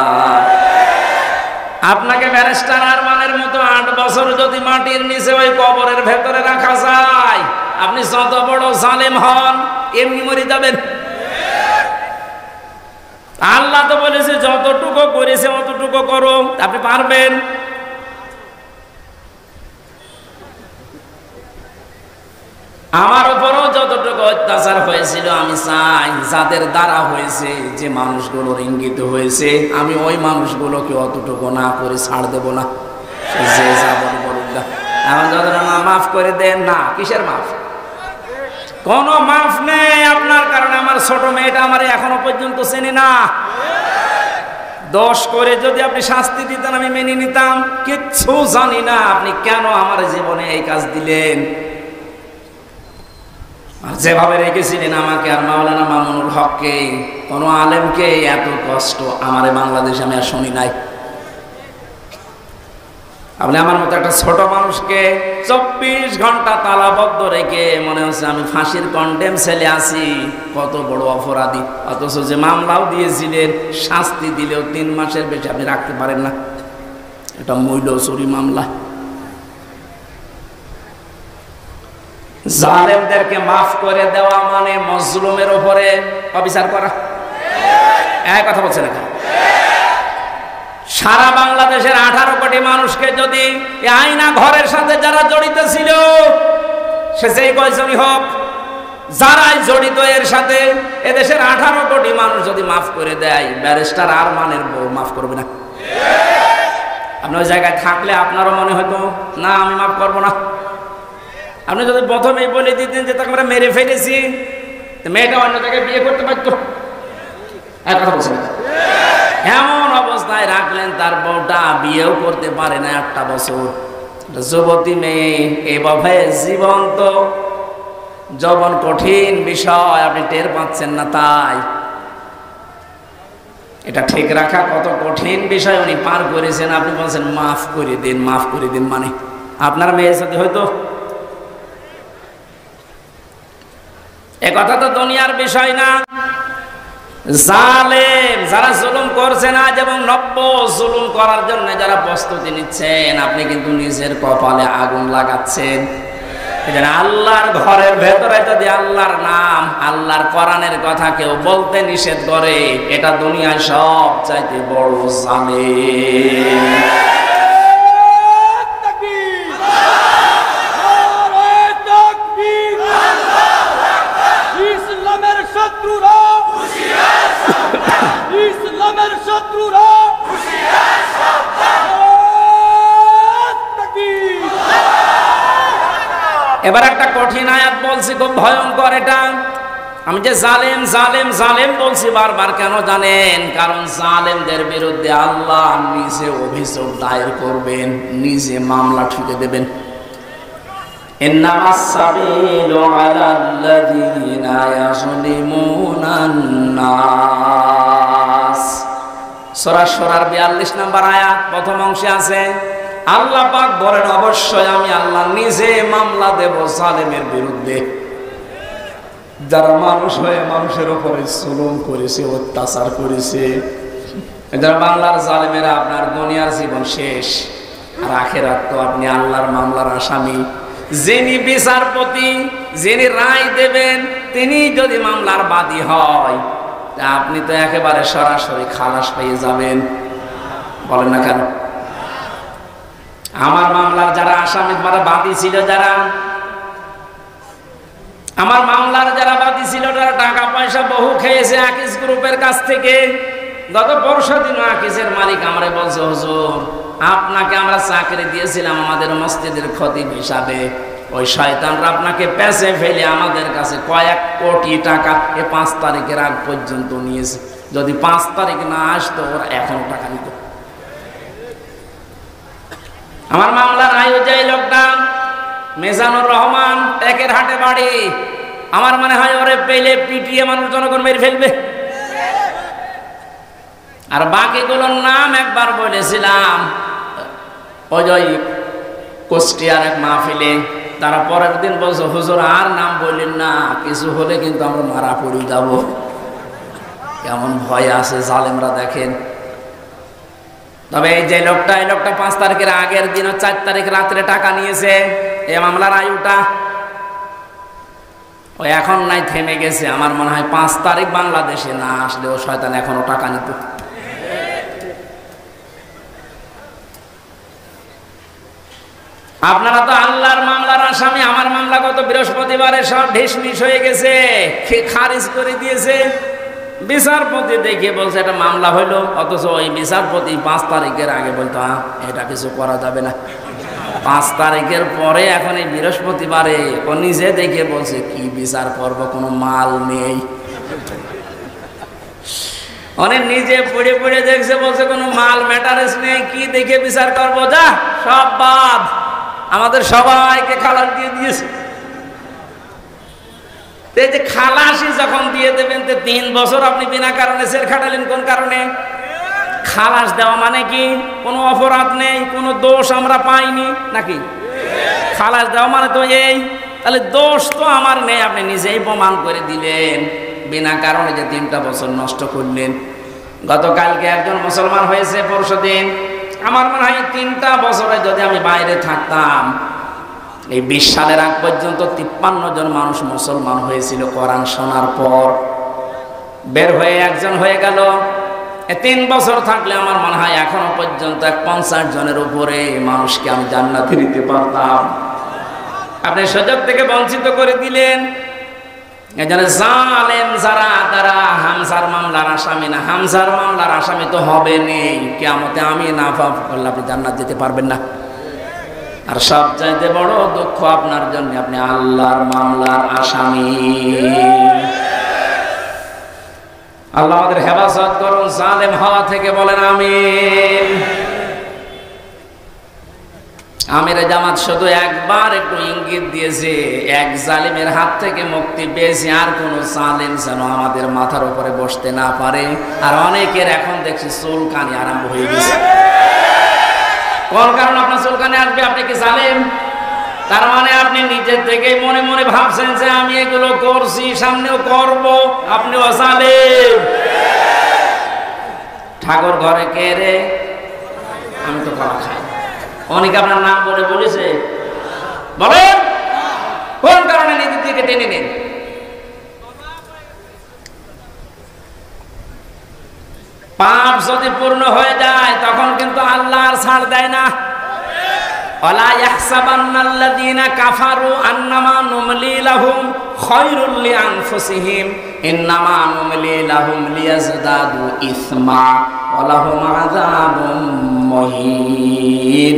S1: আপনাকে ব্যারিস্টার আরমানের মতো 8 বছর যদি মাটির নিচে ওই কবরের ভেতরে রাখা যায়, আপনি যত বড় জালেম হন এমনি মরে যাবেন। আল্লাহ তো বলেছে যতটুকু করেছে অতটুকু করো, আপনি পারবেন। আমার উপরও যতটুকু অত্যাচার হয়েছিল, আমি চাই যাদের দ্বারা হয়েছে, যে মানুষগুলোর ইঙ্গিত হয়েছে, আমি ওই মানুষগুলোকে অতটুকু না করে ছাড় দেব না। যে যা বলুক না, এখন যতটা না মাফ করে দেন না, কিসের মাফ? কোনো মাফ নেই আপনার, কারণ আমার ছোট মেয়েটা আমার এখনো পর্যন্ত চেনে না। দোষ করে যদি আপনি শাস্তি দিতেন আমি মেনে নিতাম, কিচ্ছু জানি না আপনি কেন আমার জীবনে এই কাজ দিলেন। আর যেভাবে রেখেছিলেন আমাকে আর মাওলানা মামুনুল হককে, কোনো আলেমকে এত কষ্ট আমার বাংলাদেশে আমি আর শুনি নাই। আপনি আমার মতো একটা ছোট মানুষকে 24 ঘন্টা তালাবদ্ধ রেখে মনে হচ্ছে আমি ফাঁসির কন্ডেম ছেলে আছি, কত বড় অপরাধী। অথচ যে মামলাও দিয়েছিলেন, শাস্তি দিলেও 3 মাসের বেশি আপনি রাখতে পারেন না। এটা মূল্য চুরি মামলা। জালেমদেরকে মাফ করে দেওয়া মানে মজলুমের উপরে অবিচার করা। এক কথা বলছেন এখানে। সারা বাংলাদেশের 18 কোটি মানুষকে যদি আয়না ঘরের সাথে যারা জড়িত ছিল, সে যেই কয়জনই হোক, যারাই জড়িত এর সাথে, এদেশের 18 কোটি মানুষ যদি মাফ করে দেয়, ব্যারিস্টার আরমানের বউ মাফ করবে না? আপনি ওই জায়গায় থাকলে আপনারও মনে হতো না আমি মাফ করবো না। আপনি যদি প্রথমেই বলে দিতেন যে তাকে আমরা মেরে ফেলেছি, মেয়েটা অন্য জায়গায় বিয়ে করতে পারত। এক কথা বলছেন। এমন অবস্থায় রাখলেন তার বউটা বিয়েও করতে পারে না 1টা বছর। যুবতী মেয়ে এভাবে জীবন্ত, যৌবন কঠিন বিষয়, আপনি টের পাচ্ছেন না। তাই এটা ঠিক রাখা কত কঠিন বিষয় উনি পার করেছেন। আপনি বলছেন মাফ করে দিন, মাফ করে দিন, মানে আপনার মেয়ের সাথে হয়তো এ কথা তো দুনিয়ার বিষয় না। জালেম যারা জুলুম করছেন আজ এবং নব্য জুলুম করার জন্য যারা প্রস্তুতি নিচ্ছেন, আপনি কিন্তু নিজের কপালে আগুন লাগাচ্ছেন। আল্লাহর ঘরের ভেতরে যদি আল্লাহর নাম, আল্লাহর কোরআনের কথা কেউ বলতে নিষেধ করে, এটা দুনিয়ায় সব চাইতে বড় জালেম। এবার একটা কঠিন আয়াত বলছি, খুব ভয়ঙ্কর। এটা আমি যে জালেম জালেম জালেম বলছি বারবার, কেন জানেন? কারণ জালেমদের বিরুদ্ধে আল্লাহ নিজে অভিযোগ দায়ের করবেন, নিজে মামলা ঠুকে দেবেন। ইন্নামাস সাবিলু আলাল্লাযীনা ইয়াযলিমুনান নাস। সূরা শুরার 42 নম্বর আয়াত প্রথম অংশে আছে, আল্লাহ পাক বলেন অবশ্যই আমি আল্লাহ নিজে মামলা দেব জালেমের বিরুদ্ধে, যারা মানুষ হয়ে মানুষের উপরে জুলুম করেছে, অত্যাচার করেছে। যারা বাংলার জালেমেরা, আপনার দুনিয়ার জীবন শেষ, আর আখিরাত তো আপনি আল্লাহর মামলার আসামি। যিনি বিচারপতি, যিনি রায় দেবেন, তিনি যদি মামলার বাদী হয়, আপনি তো একেবারে সরাসরি খালাস পেয়ে যাবেন। বলেন না কেন? আমার মামলার যারা আসামি, বাদী ছিল, যারা আমার মামলার যারা বাদী ছিল, তারা টাকা পয়সা বহু খেয়েছে আকিজ গ্রুপের কাছ থেকে। গত পরশু দিন আকিজের মালিক আমারে বলছে, হুজুর আপনাকে আমরা চাকরি দিয়েছিলাম আমাদের মসজিদের খতিব হিসাবে, ওই শয়তানরা আপনাকে পেছে ফেলে আমাদের কাছে কয়েক কোটি টাকা 5 তারিখের আগ পর্যন্ত নিয়েছে। যদি 5 তারিখ না আসতো, ওরা এখনো টাকা নিত। আমার মামলার আয়ু যাই লোকটা মেজানুর রহমান, টেকের হাটে বাড়ি। আমার মনে হয় ওরে পেলে পিটিয়ে মানুষ জনগণ মেরে ফেলবে। আর বাকিগুলোর নাম একবার বলেছিলাম ওই কুষ্টিয়ার এক মাহফিলে। তারা পরের দিন বলছে, হুজুর আর নাম বললেন না, কিছু হলে কিন্তু আমরা মারা পড়ে যাব। কেমন ভয় আছে জালেমরা দেখেন। তবে এই যে লোকটা, এই লোকটা 5 তারিখের আগের দিন 4 তারিখ রাত্রে টাকা নিয়েছে। এই মামলার আয়ুটা ও এখন নাই, থেমে গেছে। আমার মনে হয় 5 তারিখ বাংলাদেশে না আসলে ও শয়তান এখনো টাকা নিত। আপনারা তো আল্লাহর মামলার আসামি। আমার মামলা গত বৃহস্পতিবারে সব ঢিসমিস হয়ে গেছে, খারিজ করে দিয়েছে। বিচারপতি দেখে বলছে এটা মামলা হইলো, অথচ ওই বিচারপতি 5 তারিখের আগে বলতো এটা কিছু করা যাবে না। 5 তারিখের পরে এখন এই বৃহস্পতিবারে ও নিজে দেখে বলছে কি বিচার করব, কোনো মাল নেই। অনেক নিজে পড়ে পড়ে দেখছে, বলছে কোনো মাল ম্যাটারেস নেই, কি দেখে বিচার করব, যা সব বাদ। আমাদের সবাইকে খালাস দিয়ে দিয়েছে। এই যে খালাসি যখন দিয়ে দেবেন, 3 বছর আপনি বিনা কারণে জেল খাটালেন, কোন কারণে? খালাস দেওয়া মানে কি কোনো অপরাধ নেই, কোনো দোষ আমরা পাইনি নাকি? খালাস দেওয়া মানে তো এই, তাহলে দোষ তো আমার নেই, আপনি নিজেই প্রমাণ করে দিলেন। বিনা কারণে যে 3টা বছর নষ্ট করলেন। গতকালকে একজন মুসলমান হয়েছে, পরশুদিন আমার মনে হয় 3টা বছরে যদি আমি বাইরে থাকতাম, এই 20 সালের আগ পর্যন্ত 53 জন মানুষ মুসলমান হয়েছিল কোরআন শোনার পর। বের হয়ে একজন হয়ে গেল। 3 বছর থাকলে আমার মনে হয় এখনো পর্যন্ত 50 জনের উপরে মানুষকে আমি জান্নাতে দিতে পারতাম। আপনি সুযোগ থেকে বঞ্চিত করে দিলেন। এজন্য জালেম যারা, তারা হামজার মামলার আসামি না। হামজার মামলার আসামি তো হবে নেই, কিয়ামতে আমি না পাপ করলে আপনি জান্নাত যেতে পারবেন না। আর সবচাইতে বড় দুঃখ আপনার জন্য, আপনি আল্লাহর মামলার আসামি। আল্লাহ আমাদের হেফাজত করুন জালেম হওয়া থেকে, বলেন আমিন। আমির জামাত শুধু একবার একটু ইঙ্গিত দিয়েছে, এক জালিমের হাত থেকে মুক্তি পেয়েছি, আর কোন জালিম যেন আমাদের মাথার উপরে বসতে না পারে। আর অনেকের এখন দেখছি চুলকানি আরম্ভ হয়ে গেছে। কোন কারণ আপনার চুলকানি আসবে? আপনি কি জালিম? তার মানে আপনি নিজের থেকেই মনে মনে ভাবছেন যে আমি এগুলো করছি, সামনেও করব। আপনিও জালিম। ঠাকুর ঘরে কে রে? আমি তো কলা খাই। অনেকে আপনার নাম বলে বলেছে, বলেন কোন কারণে নিজের দিকে টেনে নেন? পাপ যদি পূর্ণ হয়ে যায় তখন কিন্তু আল্লাহ আর ছাড় দেয় না। ওয়ালা ইয়াহসাবান্নাল্লাযীনা কাফারু আন্নামা নুমলি লাহুম খায়রুল লিআনফুসিহিম ইন্নামা নুমলি লাহুম লিয়াজদাদু ইসমা ওয়া লাহুম আযাবুম মুহিন।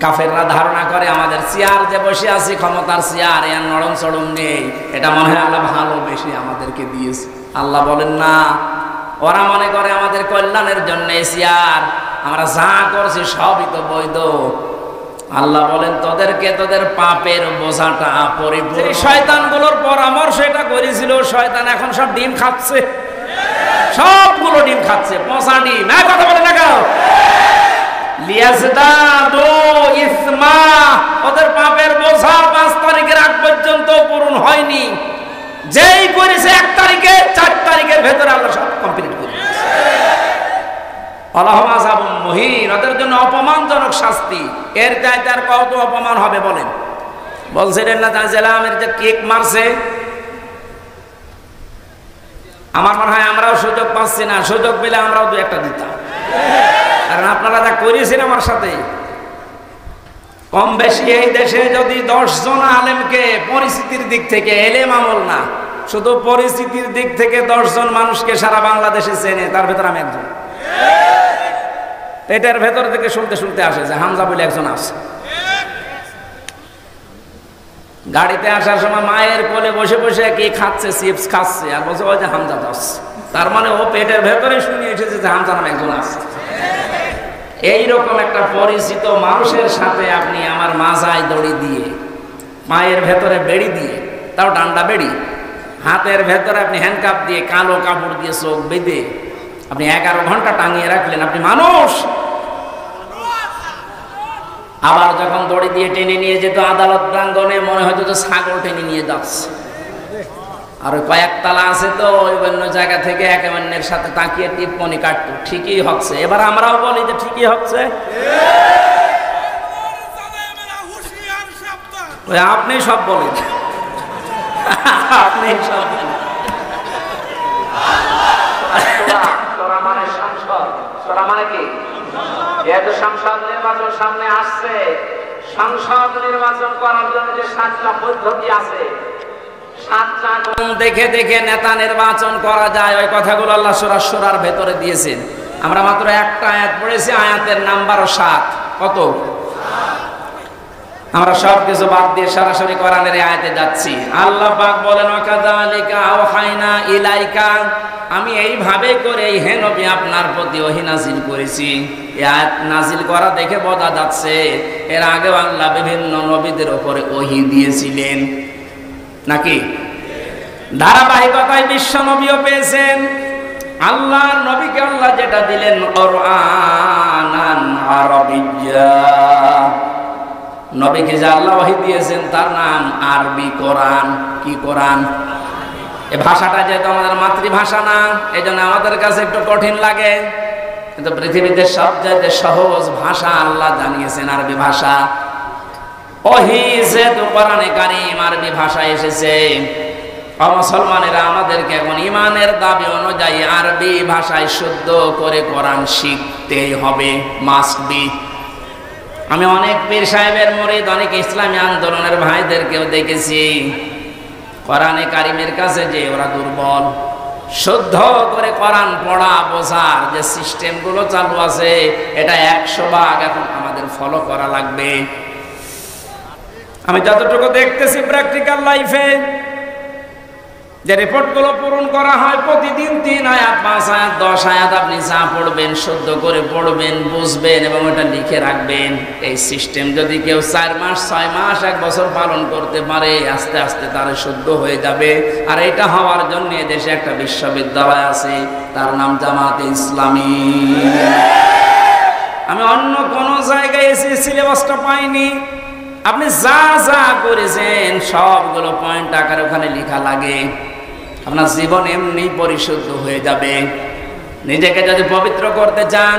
S1: কাফেররা ধারণা করে আমাদের চেয়ার যে বসে আছি, ক্ষমতার চেয়ার, এর নরম চড়ম নেই, এটা মনে হয় আল্লাহ ভালোবেসে আমাদেরকে দিয়েছে। আল্লাহ বলেন না, ওরা মনে করে আমাদের কল্যাণের জন্য চেয়ার, আমরা যা করছি সবই তো বৈধ। আল্লাহ বলেন তোদেরকে তোদের পাপের বোঝাটা পরিপূর্ণ। শয়তানগুলোর পরামর্শ এটা করেছিল, শয়তান এখন সব ডিম খাচ্ছে, সবগুলো ডিম খাচ্ছে, পচা ডিম। কথা বলে না কেউ? লিয়াজদাদু ইসমা, ওদের পাপের বোঝা 5 তারিখের আগ পর্যন্ত পূরণ হয়নি। যেই করেছে 1 তারিখে, 4 তারিখের ভেতরে আল্লাহ সব কমপ্লিট করে দিয়েছে। আল্লাহুম আযাবুম মুহিন, ওদের জন্য অপমানজনক শাস্তি। এর চাইতে আর কত অপমান হবে বলেন? বলছিলেন না জালামের যে কেক মারছে, আমার মনে হয় আমরাও সুযোগ পাচ্ছি না, সুযোগ পেলে আমরাও 2-1টা দিতাম। কারণ আপনারা যা করেছেন আমার সাথে, কম বেশি এই দেশে যদি 10 জন আলেমকে পরিস্থিতির দিক থেকে, এলেম আমল না, শুধু পরিস্থিতির দিক থেকে 10 জন মানুষকে সারা বাংলাদেশে চেনে, তার ভেতর আমি একজন। পেটের ভেতর থেকে শুনতে শুনতে আসে যে হামজা বলে একজন আছে। গাড়িতে আসার সময় মায়ের কোলে বসে বসে কি খাচ্ছে, চিপস খাচ্ছে, আর বলছে ওই যে হামজা দাস। তার মানে ও পেটের ভেতরে শুনে এসেছে যে হামজা নামে একজন আছে। এইরকম একটা পরিচিত মানুষের সাথে আপনি আমার মাজায় দড়ি দিয়ে, মায়ের ভেতরে বেড়ি দিয়ে, তাও ডান্ডা বেড়ি, হাতের ভেতরে আপনি হ্যান্ডকাপ দিয়ে, কালো কাপড় দিয়ে চোখ বেঁধে আপনি 11 ঘন্টা টাঙিয়ে রাখলেন। আপনি মানুষ? আবার যখন দড়ি দিয়ে টেনে নিয়ে যেত আদালত প্রাঙ্গণে, মনে হতো যে ছাগল টেনে নিয়ে যাচ্ছে। আর কয়েকতলা আছে তো, ওই অন্য জায়গা থেকে একে অন্যের সাথে তাকিয়ে টিপ্পনি কাটতো, ঠিকই হচ্ছে। এবার আমরাও বলি যে ঠিকই হচ্ছে। আপনি সব বলেন, আপনি সব বলেন। মানে কি? যেহেতু সংসদ নির্বাচন সামনে আসছে, সংসদ নির্বাচন করার জন্য যে 7টা পদ্ধতি আছে, 7টা দেখে দেখে নেতা নির্বাচন করা যায়, ওই কথাগুলো আল্লাহ সূরা সূরার ভেতরে দিয়েছেন। আমরা মাত্র একটা আয়াত পড়েছি, আয়াতের নাম্বারও 7। কত? আমরা সব কিছু বাদ দিয়ে সরাসরি কোরআনের আয়াতে যাচ্ছি। আল্লাহ পাক বলেন ওয়াকাযালিকা আওহাইনা ইলাইকা, আমি এইভাবে করে হে নবী আপনার প্রতি ওহী নাজিল করেছি। এই আয়াত নাজিল করা দেখে বোঝা যাচ্ছে এর আগে আল্লাহ বিভিন্ন নবীদের উপরে ওহী দিয়েছিলেন নাকি? ধারাবাহিকতায় বিশ্ব নবীও পেয়েছেন। আল্লাহর নবীকে আল্লাহ যেটা দিলেন কুরআনান আরাবিয়্যা, নবীকে যে আল্লাহ ওহী দিয়েছেন তার নাম আরবি কোরআন। কি কোরআন? এই ভাষাটা যেহেতু আমাদের মাতৃভাষা না, এই জন্য আমাদের কাছে একটু কঠিন লাগে। কিন্তু পৃথিবীতে সবচেয়ে সহজ ভাষা আল্লাহ জানিয়েছেন আরবি ভাষা। ওহী যেহেতু কোরআনে কারীম আরবি ভাষায় এসেছে, মুসলমানেরা আমাদেরকে এখন ইমানের দাবি অনুযায়ী আরবি ভাষায় শুদ্ধ করে কোরআন শিখতেই হবে, মাস্ট বি। আমি অনেক পীর সাহেবের মুরিদ, অনেক ইসলামী আন্দোলনের ভাইদেরকেও দেখেছি কোরআনে কারীমের কাছে যে ওরা দুর্বল। শুদ্ধ করে কোরআন পড়া বোঝার যে সিস্টেমগুলো চালু আছে, এটা 100 এখন আমাদের ফলো করা লাগবে। আমি যতটুকু দেখতেছি প্র্যাকটিক্যাল লাইফে যে রিপোর্টগুলো পূরণ করা হয়, প্রতিদিন 3 আয়াত 5 আয়াত 10 আয়াত আপনি যা পড়বেন শুদ্ধ করে পড়বেন, বুঝবেন এবং ওটা লিখে রাখবেন। এই সিস্টেম যদি কেউ 4 মাস 6 মাস 1 বছর পালন করতে পারে, আস্তে আস্তে তার শুদ্ধ হয়ে যাবে। আর এটা হওয়ার জন্য দেশে একটা বিশ্ববিদ্যালয় আছে, তার নাম জামাতে ইসলামী। আমি অন্য কোন জায়গায় এসে সিলেবাসটা পাইনি। আপনি যা যা করেছেন সবগুলো পয়েন্ট আকারে ওখানে লেখা লাগে। আপনার জীবন এমনি পরিশুদ্ধ হয়ে যাবে। নিজেকে যদি পবিত্র করতে চান,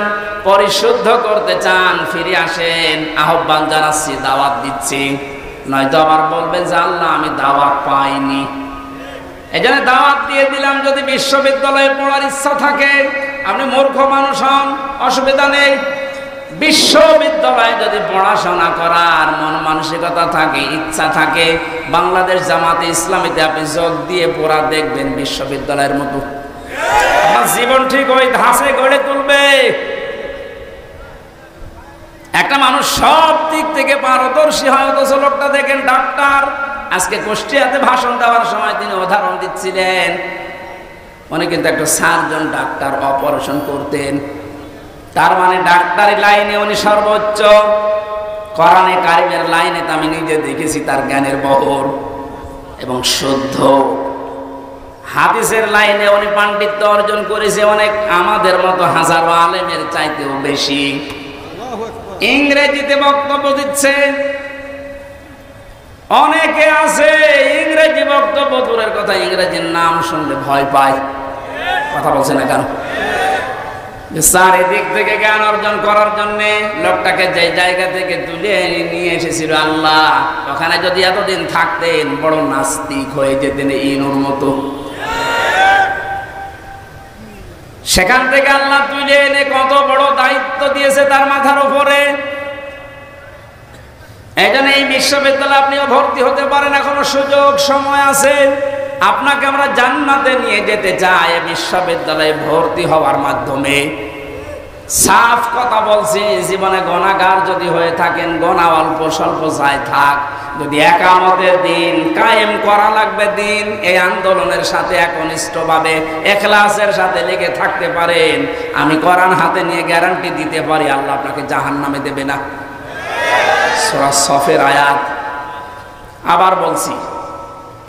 S1: পরিশুদ্ধ করতে চান, ফিরে আসেন। আহ্বান জানাচ্ছি, দাওয়াত দিচ্ছি। নয়তো আবার বলবেন যে আল্লাহ আমি দাওয়াত পাইনি। এই জন্য দাওয়াত দিয়ে দিলাম। যদি বিশ্ববিদ্যালয়ে পড়ার ইচ্ছা থাকে, আপনি মূর্খ মানুষ হন, অসুবিধা নেই। বিশ্ববিদ্যালয়ে যদি পড়াশোনা করার মন মানসিকতা থাকে, ইচ্ছা থাকে, বাংলাদেশ জামাতে ইসলামীতে আপনি যোগ দিয়ে পড়া দেখবেন বিশ্ববিদ্যালয়ের মতো। আপনার জীবন ঠিক ওই ধাঁচে গড়ে তুলবে। একটা মানুষ সব দিক থেকে পারদর্শী হয়, অথচ লোকটা দেখেন ডাক্তার। আজকে কুষ্টিয়াতে ভাষণ দেওয়ার সময় তিনি উদাহরণ দিচ্ছিলেন, উনি কিন্তু একটা সার্জন ডাক্তার, অপারেশন করতেন। তার মানে ডাক্তারি লাইনে উনি সর্বোচ্চ। কোরআনে কারীমের লাইনে তো আমি নিজে দেখেছি তার জ্ঞানের বহর এবং শুদ্ধ। হাদিসের লাইনে উনি পাণ্ডিত্য অর্জন করেছে অনেক আমাদের মতো হাজারো আলেমের চাইতেও বেশি। ইংরেজিতে বক্তব্য দিচ্ছে। অনেকে আছে ইংরেজি বক্তব্য দূরের কথা, ইংরেজির নাম শুনলে ভয় পায়। কথা বলছে না কেন? চারিদিক থেকে জ্ঞান অর্জন করার জন্য লোকটাকে যে জায়গা থেকে তুলে নিয়ে এসেছিল আল্লাহ, ওখানে যদি এতদিন থাকতেন বড় নাস্তিক হয়ে যেতেন ইনুর মতো। সেখান থেকে আল্লাহ তুলে এনে কত বড় দায়িত্ব দিয়েছে তার মাথার উপরে। এই জন্য এই বিশ্ববিদ্যালয়ে আপনিও ভর্তি হতে পারেন, এখনো সুযোগ সময় আছে। আপনাকে আমরা জান্নাতে নিয়ে যেতে চাই বিশ্ববিদ্যালয়ে ভর্তি হওয়ার মাধ্যমে। সাফ কথা বলছি, জীবনে গুনাহগার যদি হয়ে থাকেন, গুনাহ অল্প স্বল্প যাই থাক, যদি ইকামতের দিন কায়েম করা লাগবে দিন, এই আন্দোলনের সাথে একনিষ্ঠভাবে ইখলাসের সাথে লেগে থাকতে পারেন, আমি কোরআন হাতে নিয়ে গ্যারান্টি দিতে পারি আল্লাহ আপনাকে জাহান্নামে দেবে না। সূরা সফের আয়াত। আবার বলছি,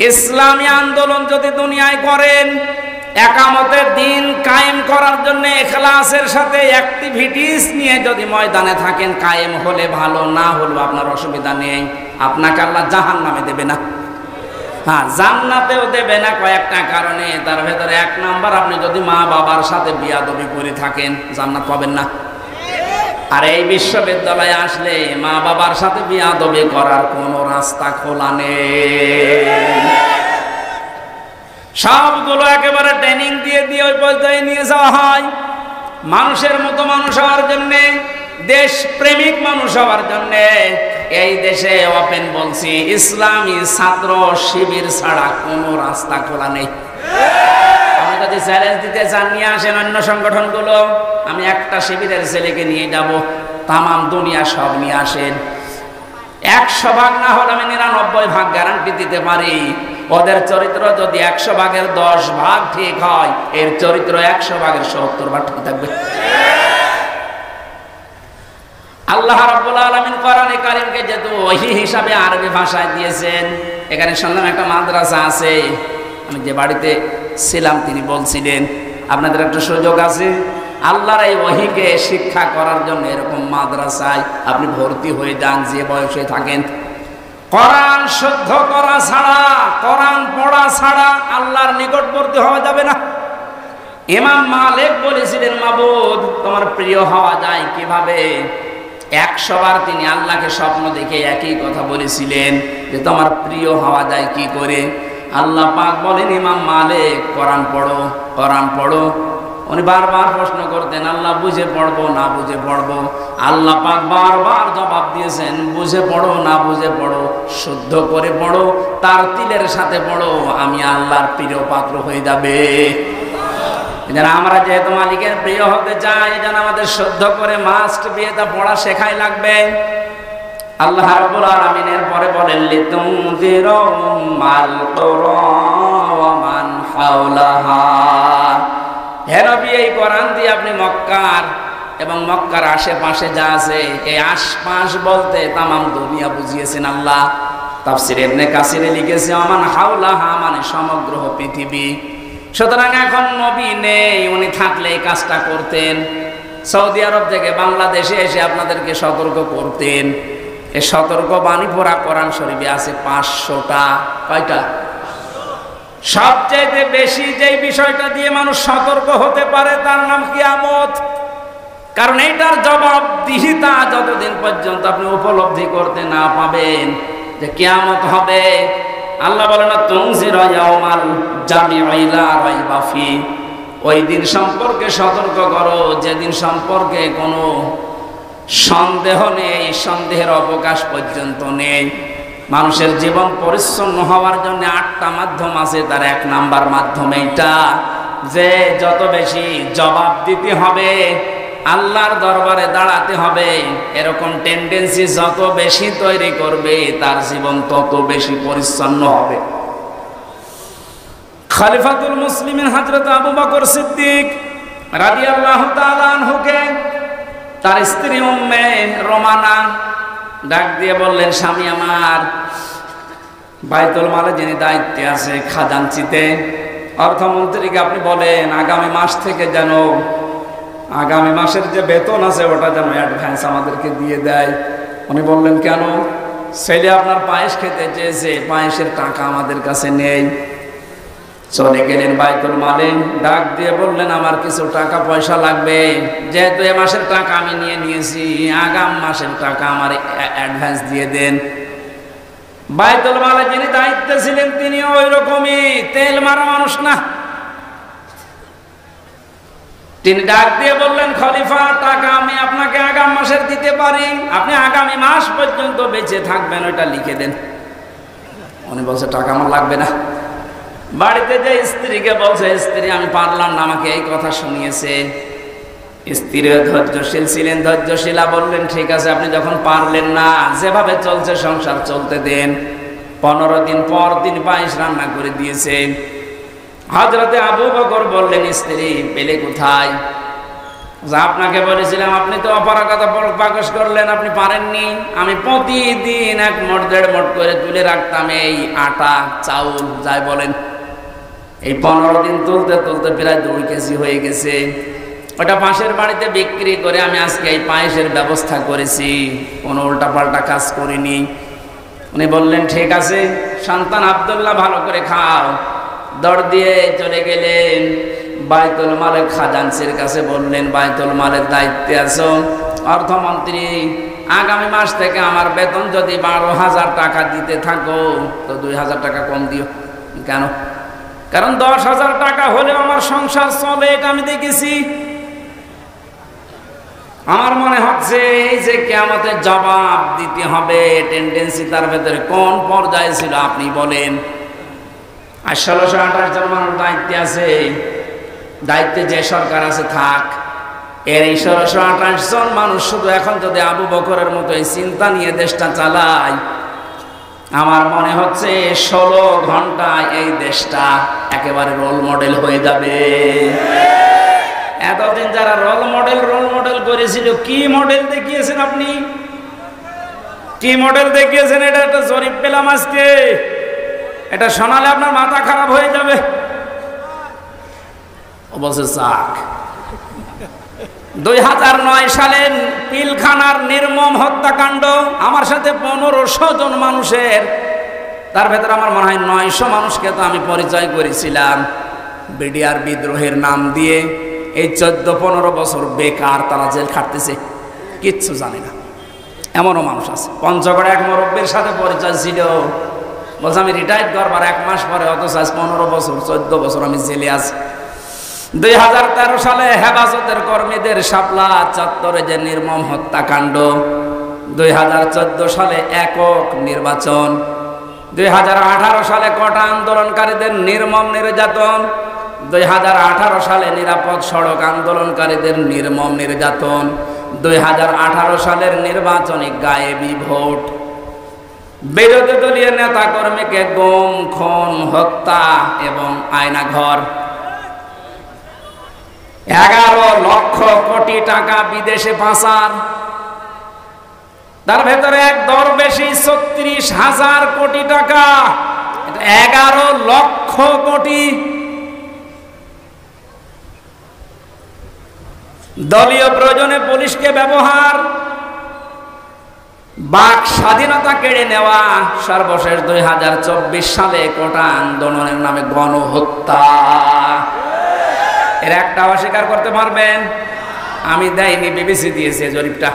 S1: ইসলামী আন্দোলন যদি দুনিয়ায় করেন, ইকামতের দিন কায়েম করার জন্য ইখলাসের সাথে অ্যাক্টিভিটিস নিয়ে যদি ময়দানে থাকেন, কায়েম হলে ভালো, না হলেও আপনার অসুবিধা নেই। আপনাকে আল্লাহ জাহান্নামে দেবে না, হ্যাঁ জান্নাতেও দেবে না কয়েকটা কারণে। তার ভেতরে 1 নাম্বার, আপনি যদি মা বাবার সাথে বিয়াদবি করে থাকেন জান্নাত পাবেন না। আর এই বিশ্ববিদ্যালয়ে আসলে মা বাবার সাথে বিয়াদবি করার কোনো রাস্তা খোলা নেই। সবগুলো একেবারে ট্রেনিং দিয়ে দিয়ে ওই পর্যায়ে নিয়ে যাওয়া হয়। মানুষের মতো মানুষ হওয়ার জন্যে, দেশ প্রেমিক মানুষ হওয়ার জন্যে এই দেশে ওপেন বলছি, ইসলামী ছাত্র শিবির ছাড়া কোনো রাস্তা খোলা নেই। আপনি যদি চ্যালেঞ্জ দিতে চান, নিয়ে আসেন অন্য সংগঠনগুলো, আমি একটা শিবিরের ছেলেকে নিয়ে যাব, তামাম দুনিয়া সব নিয়ে আসেন। 100 ভাগ না হলে আমি 99 ভাগ গ্যারান্টি দিতে পারি। ওদের চরিত্র যদি 100 ভাগের 10 ভাগ ঠিক হয়, এর চরিত্র 100 ভাগের 70 ভাগ ঠিক থাকবে। আল্লাহ রাব্বুল আলামিন কোরআনে কারীমকে যেহেতু ওহী হিসাবে আরবি ভাষায় দিয়েছেন, এখানে শুনলাম একটা মাদ্রাসা আছে। আমি যে বাড়িতে ছিলাম তিনি বলছিলেন আপনাদের একটা সুযোগ আছে, আল্লাহর এই ওহীকে শিক্ষা করার জন্য এরকম মাদ্রাসায় আপনি ভর্তি হয়ে যান, যে বয়সে থাকেন। কোরআন শুদ্ধ করা ছাড়া, কোরআন পড়া ছাড়া আল্লাহর নিকটবর্তী হওয়া যাবে না। ইমাম মালিক বলেছিলেন, মাবুদ তোমার প্রিয় হওয়া যায় কিভাবে? 100 বার তিনি আল্লাহকে স্বপ্ন দেখে একই কথা বলেছিলেন যে তোমার প্রিয় হওয়া যায় কি করে? আল্লাহ পাক বলেন, ইমাম মালিক কোরআন পড়ো, কোরআন পড়ো। উনি বারবার প্রশ্ন করতেন, আল্লাহ বুঝে পড়বো না বুঝে পড়বো? আল্লাহ পাক বারবার জবাব দিয়েছেন, বুঝে পড়ো না বুঝে পড়ো, শুদ্ধ করে পড়ো, তার তিলের সাথে পড়ো, আমি আল্লাহর প্রিয় পাত্র হয়ে যাবে। যেন আমরা যেহেতু মালিকের প্রিয় হতে চাই, যেন আমাদের শুদ্ধ করে মাস্ট বিয়েটা পড়া শেখাই লাগবে। আল্লাহ রাব্বুল আলামিনের পরে বলেন, লিতুনযিরা উম্মাল কুরা ওয়া মান হাওলাহা। হে নবী, এই কোরআন দিয়ে আপনি মক্কার এবং মক্কার আশেপাশে যা আছে, এই আশপাশ বলতে তামাম দুনিয়া বুঝিয়েছেন আল্লাহ। তাফসীর ইবনে কাসিরে লিখেছে, ওমান হাওলাহা মানে সমগ্র পৃথিবী। সুতরাং এখন নবী নেই, উনি থাকলে এই কাজটা করতেন। সৌদি আরব থেকে বাংলাদেশে এসে আপনাদেরকে সতর্ক করতেন। এই সতর্ক বাণী পড়া কোরআন শরীফে আছে 500টা। কয়টা? সবচেয়ে বেশি যেই বিষয়টা দিয়ে মানুষ সতর্ক হতে পারে তার নাম কিয়ামত। কারণ এইটার জবাবদিহিতা যতদিন পর্যন্ত আপনি উপলব্ধি করতে না পাবেন যে কিয়ামত হবে, আল্লাহ বলেন, তুনজিরা ইয়াউমাল জামিউ লা রাইবা ফি, ওই দিন সম্পর্কে সতর্ক করো যেদিন সম্পর্কে কোনো সন্দেহ নেই, সন্দেহের অবকাশ পর্যন্ত নেই। মানুষের জীবন পরিচ্ছন্ন হওয়ার জন্য 8টা মাধ্যম আছে, তার 1 নাম্বার মাধ্যম এইটা যে যত বেশি জবাব দিতে হবে, আল্লাহর দরবারে দাঁড়াতে হবে, এরকম টেন্ডেন্সি যত বেশি তৈরি করবে তার জীবন তত বেশি পরিচ্ছন্ন হবে। খলিফাতুল মুসলিমিন হযরত আবু বকর সিদ্দিক রাদিয়াল্লাহু তাআলা আনহুকে তার স্ত্রী উম্মে রোমানা ডাক দিয়ে বললেন, স্বামী আমার, বাইতুল মালে যিনি দায়িত্বে আছে খাজানচিতে, অর্থমন্ত্রীকে আপনি বলেন আগামী মাস থেকে যেন আগামী মাসের যে বেতন আছে ওটা যেন অ্যাডভান্স আমাদেরকে দিয়ে দেয়। উনি বললেন, কেন? ছেলে আপনার পায়েস খেতে চেয়েছে, পায়েসের টাকা আমাদের কাছে নেই। চলে গেলেন বাইতুল মালে, ডাক দিয়ে বললেন, আমার কিছু টাকা পয়সা লাগবে, যেহেতু এ মাসের টাকা আমি নিয়ে নিয়েছি, আগাম মাসের টাকা আমার অ্যাডভান্স দিয়ে দেন। বাইতুল মালে যিনি দায়িত্বে ছিলেন তিনি ওই রকমই তেল মারা মানুষ না। তিনি ডাক দিয়ে বললেন, খলিফা, টাকা আমি আপনাকে আগাম মাসের দিতে পারি, আপনি আগামী মাস পর্যন্ত বেঁচে থাকবেন, ওইটা লিখে দেন। উনি বলছে, টাকা আমার লাগবে না। বাড়িতে যে স্ত্রীকে বলছে, স্ত্রী আমি পারলাম না, আমাকে এই কথা শুনিয়েছে। স্ত্রী ধৈর্যশীল ছিলেন, ধৈর্যশীলা বললেন, ঠিক আছে, আপনি যখন পারলেন না, যেভাবে চলছে সংসার চলতে দেন। 15 দিন পর দিন পায়েস রান্না করে দিয়েছে। হযরতে আবু বকর বললেন, স্ত্রী পেলে কোথায়? আপনাকে বলেছিলাম, আপনি তো অপারগতা প্রকাশ করলেন, আপনি পারেননি। আমি প্রতিদিন 1 মুঠ 1.5 মুঠ করে তুলে রাখতাম এই আটা চাউল, যাই বলেন। এই 15 দিন তুলতে তুলতে প্রায় 2 কেজি হয়ে গেছে। ওটা পাশের বাড়িতে বিক্রি করে আমি আজকে এই পায়েসের ব্যবস্থা করেছি, কোনো উল্টাপাল্টা কাজ করিনি। উনি বললেন, ঠিক আছে, সন্তান আব্দুল্লাহ ভালো করে খাও। দৌড় দিয়ে চলে গেলেন বাইতুল মালের খাজানচির কাছে, বললেন, বাইতুল মালের দায়িত্বে আছো, অর্থমন্ত্রী, আগামী মাস থেকে আমার বেতন যদি 12,000 টাকা দিতে থাকো তো 2,000 টাকা কম দিও। কেন? কারণ 10,000 টাকা হলেও আমার সংসার চলে, এটা আমি দেখেছি। আমার মনে হচ্ছে এই যে কিয়ামতের জবাব দিতে হবে টেন্ডেন্সি তার ভেতরে কোন পর্যায়ে ছিল আপনি বলেন। আর 1628 জন মানুষ দায়িত্বে আছে, দায়িত্বে যে সরকার আছে থাক, এর এই 1628 জন মানুষ শুধু এখন যদি আবু বকরের মতো এই চিন্তা নিয়ে দেশটা চালায়, আমার মনে হচ্ছে 16 ঘন্টায় এই দেশটা একেবারে রোল মডেল হয়ে যাবে। এতদিন যারা রোল মডেল করেছিল, কি মডেল দেখিয়েছেন আপনি? কি মডেল দেখিয়েছেন? এটা একটা জরিপ পেলাম আজকে, এটা শোনালে আপনার মাথা খারাপ হয়ে যাবে। অবশ্য চাক 2009 সালে পিলখানার নির্মম হত্যাকাণ্ড, আমার সাথে 1500 জন মানুষের, তার ভেতরে আমার মনে হয় 900 মানুষকে তো আমি পরিচয় করেছিলাম। বিডিআর বিদ্রোহের নাম দিয়ে এই 14-15 বছর বেকার তারা জেল খাটতেছে, কিচ্ছু জানে না। এমনও মানুষ আছে। পঞ্চগড়ে এক মুরব্বীর সাথে পরিচয় ছিল, বলছে আমি রিটায়ার্ড করবার 1 মাস পরে, অথচ আজ 15 বছর 14 বছর আমি জেলে আছি। 2013 সালে হেফাজতের কর্মীদের শাপলা চত্বরে যে নির্মম হত্যাকাণ্ড, 2014 সালে একক নির্বাচন, 2018 সালে কোটা আন্দোলনকারীদের নির্মম নির্যাতন, 2018 সালে নিরাপদ সড়ক আন্দোলনকারীদের নির্মম নির্যাতন, 2018 সালের নির্বাচনী গায়েবী ভোট, বিরোধী দলীয় নেতা কর্মীকে গুম, খুন, হত্যা এবং আয়নাঘর, 11 লক্ষ কোটি টাকা বিদেশে পাচার, তার ভেতরে এক দরবেশী 36,000 কোটি টাকা, 11 লক্ষ কোটি। দলীয় প্রয়োজনে পুলিশকে ব্যবহার, বাক স্বাধীনতা কেড়ে নেওয়া, সর্বশেষ 2024 সালে কোটা আন্দোলনের নামে গণহত্যা। এর একটা অস্বীকার করতে পারবেন? আমি দেয়নি, বিবিসি দিয়েছে জরিপটা।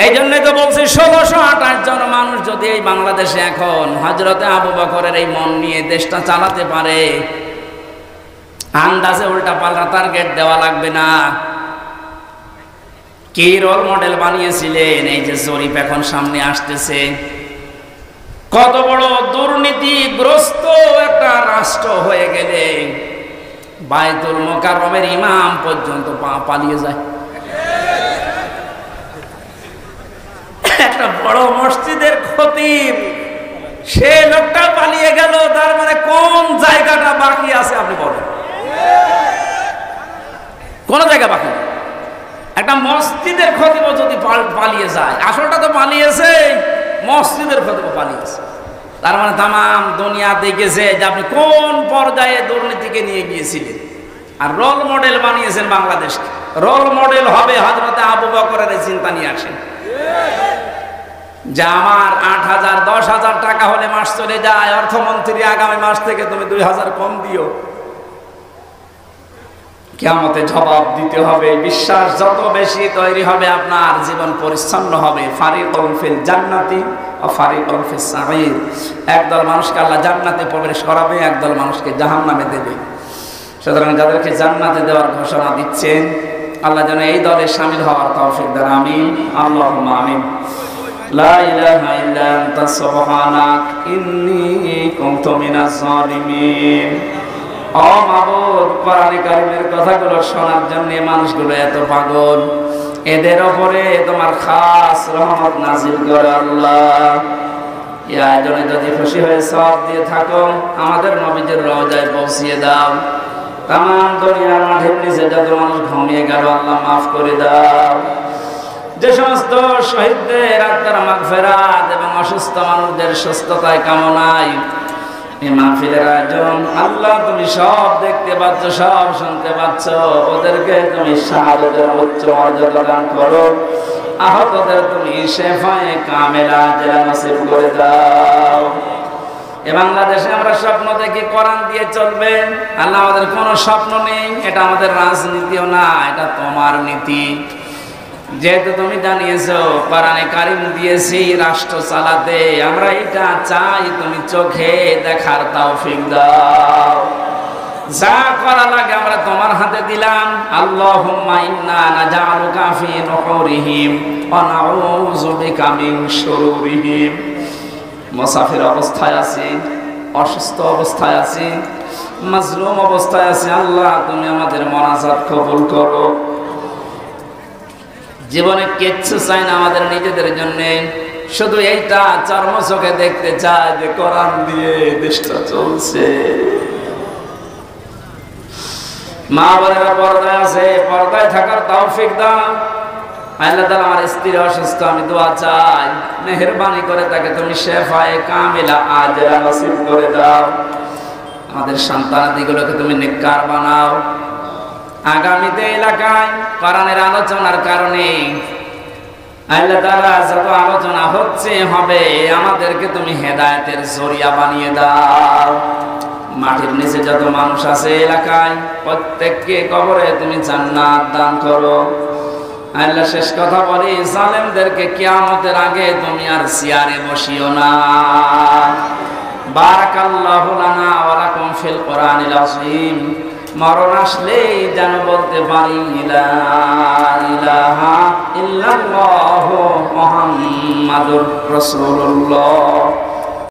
S1: এই জন্যই তো বলছি 1628 জন মানুষ যদি এই বাংলাদেশে এখন হযরতে আবু বকরের এই মন নিয়ে দেশটা চালাতে পারে, আন্দাজে উল্টা পাল্টা টার্গেট দেওয়া লাগবে না। কি রোল মডেল বানিয়েছিলেন, এই যে জরিপ এখন সামনে আসতেছে। কত বড় দুর্নীতিগ্রস্ত একটা রাষ্ট্র হয়ে গেলে বাইতুল মোকাররমের ইমাম পর্যন্ত পালিয়ে যায়। একটা বড় মসজিদের খতিব, সে লোকটা পালিয়ে গেল, তার মানে কোন জায়গাটা বাকি আছে আপনি বলেন? কোন জায়গা বাকি? একটা মসজিদের খতিব যদি পালিয়ে যায়, আসলটা তো পালিয়েছে, মসজিদের খতিব পালিয়েছে, তার মানে তামাম দুনিয়া দেখেছে যে আপনি কোন পর্যায়ে দুর্নীতিকে নিয়ে গিয়েছিলেন। আর রোল মডেল বানিয়েছেন বাংলাদেশকে। রোল মডেল হবে হযরতে আবু বকরের চিন্তা নিয়ে আসেন যে আমার 8,000 10,000 টাকা হলে মাস চলে যায়, অর্থমন্ত্রী আগামী মাস থেকে তুমি 2,000 কম দিও। কিয়ামতে জবাব দিতে হবে। বিশ্বাস যত বেশি তৈরি হবে, আপনার জীবন পরিচ্ছন্ন হবে। ফারিকুন ফিল জান্নাতি ওয়া ফারিকুন ফিস সাঈর। একদল মানুষকে আল্লাহ জান্নাতে প্রবেশ করাবে, একদল মানুষকে জাহান্নামে দেবে। সুতরাং যাদেরকে জান্নাতে দেওয়ার ঘোষণা দিচ্ছেন, আল্লাহ যেন এই দলে শামিল হওয়ার তৌফিক দেন। আমিন, আল্লাহুম্মা আমিন। লা ইলাহা ইল্লা আনতা সুবহানাক ইন্নী কুনতু মিনাজ জালিমিন। ও মাবুদ, কোরআন কারীমের কথাগুলো শোনার জন্য মানুষগুলো এত পাগল, এদের উপরে তোমার খাস রহমত নাযিল করো আল্লাহ। এই আয়োজনে যদি খুশি হয়ে সওয়াব দিয়ে থাকো, আমাদের নবীদের রওজায় পৌঁছিয়ে দাও। তামাম দুনিয়ার মাঠের নিচে যত মানুষ ঘুমিয়ে গেল, আল্লাহ মাফ করে দাও। যে সমস্ত শহীদদের আত্মার মাগফিরাত এবং অসুস্থ মানুষদের সুস্থতায় কামনায় এই মাহফিলের আয়োজন, আল্লাহ তুমি সব দেখতে পাচ্ছ, সব শুনতে পাচ্ছ। ওদেরকে তুমি শাহাদাতের উচ্চ মর্যাদা দান করো। আহতদের তুমি শেফায়ে কামেলা আজরা নসিব করে দাও। এ বাংলাদেশে আমরা স্বপ্ন দেখি কোরআন দিয়ে চলবে। আল্লাহ, আমাদের কোনো স্বপ্ন নেই। এটা আমাদের রাজনীতিও না, এটা তোমার নীতি। যেহেতু তুমি জানিয়েছো কোরআনে কারিম দিয়েছি রাষ্ট্র চালাতে, আমরা এটা চাই তুমি চোখে দেখার তৌফিক দাও। যা করা লাগে আমরা তোমার হাতে দিলাম। আল্লাহুম্মা ইন্না নাজআলুকা ফি নুহুরিহিম ওয়া নাউযু বিকা মিন শুরুরিহিম। মুসাফির অবস্থায় আছি, অসুস্থ অবস্থায় আছি, মাজলুম অবস্থায় আছি, আল্লাহ তুমি আমাদের মোনাজাত কবুল করো। জীবনে কিচ্ছু চাই না আমাদের নিজেদের জন্য, শুধু এইটা চর্ম চোখে দেখতে চাই যে কোরআন দিয়ে দেশটা চলছে। মা বোনেরা পর্দায় আছে, পর্দায় থাকার তৌফিক দাও। আল্লাহ তাআলা, আমার স্ত্রী অসুস্থ, আমি দোয়া চাই, মেহেরবানি করে তাকে তুমি শেফায়ে কামিলা আজরা নসিব করে দাও। আমাদের সন্তানাদিগুলোকে তুমি নেককার বানাও। আগামীতে এলাকায় কোরআনের আলোচনার কারণে আল্লাহ তাআলা যত আলোচনা হচ্ছে হবে আমাদেরকে তুমি হেদায়েতের জরিয়া বানিয়ে দাও। মাটির নিচে যত মানুষ আছে এলাকায় প্রত্যেককে কবরে তুমি জান্নাত দান করো। আল্লাহ শেষ কথা বলি, জালেমদেরকে কিয়ামতের আগে তুমি আর চেয়ারে বসিও না। বারাকাল্লাহু লানা ওয়া লাকুম ফিল কোরআনিল আযীম। মরণ আসলেই যেন বলতে পারি লা ইলাহা ইল্লাল্লাহু মুহাম্মাদুর রাসূলুল্লাহ।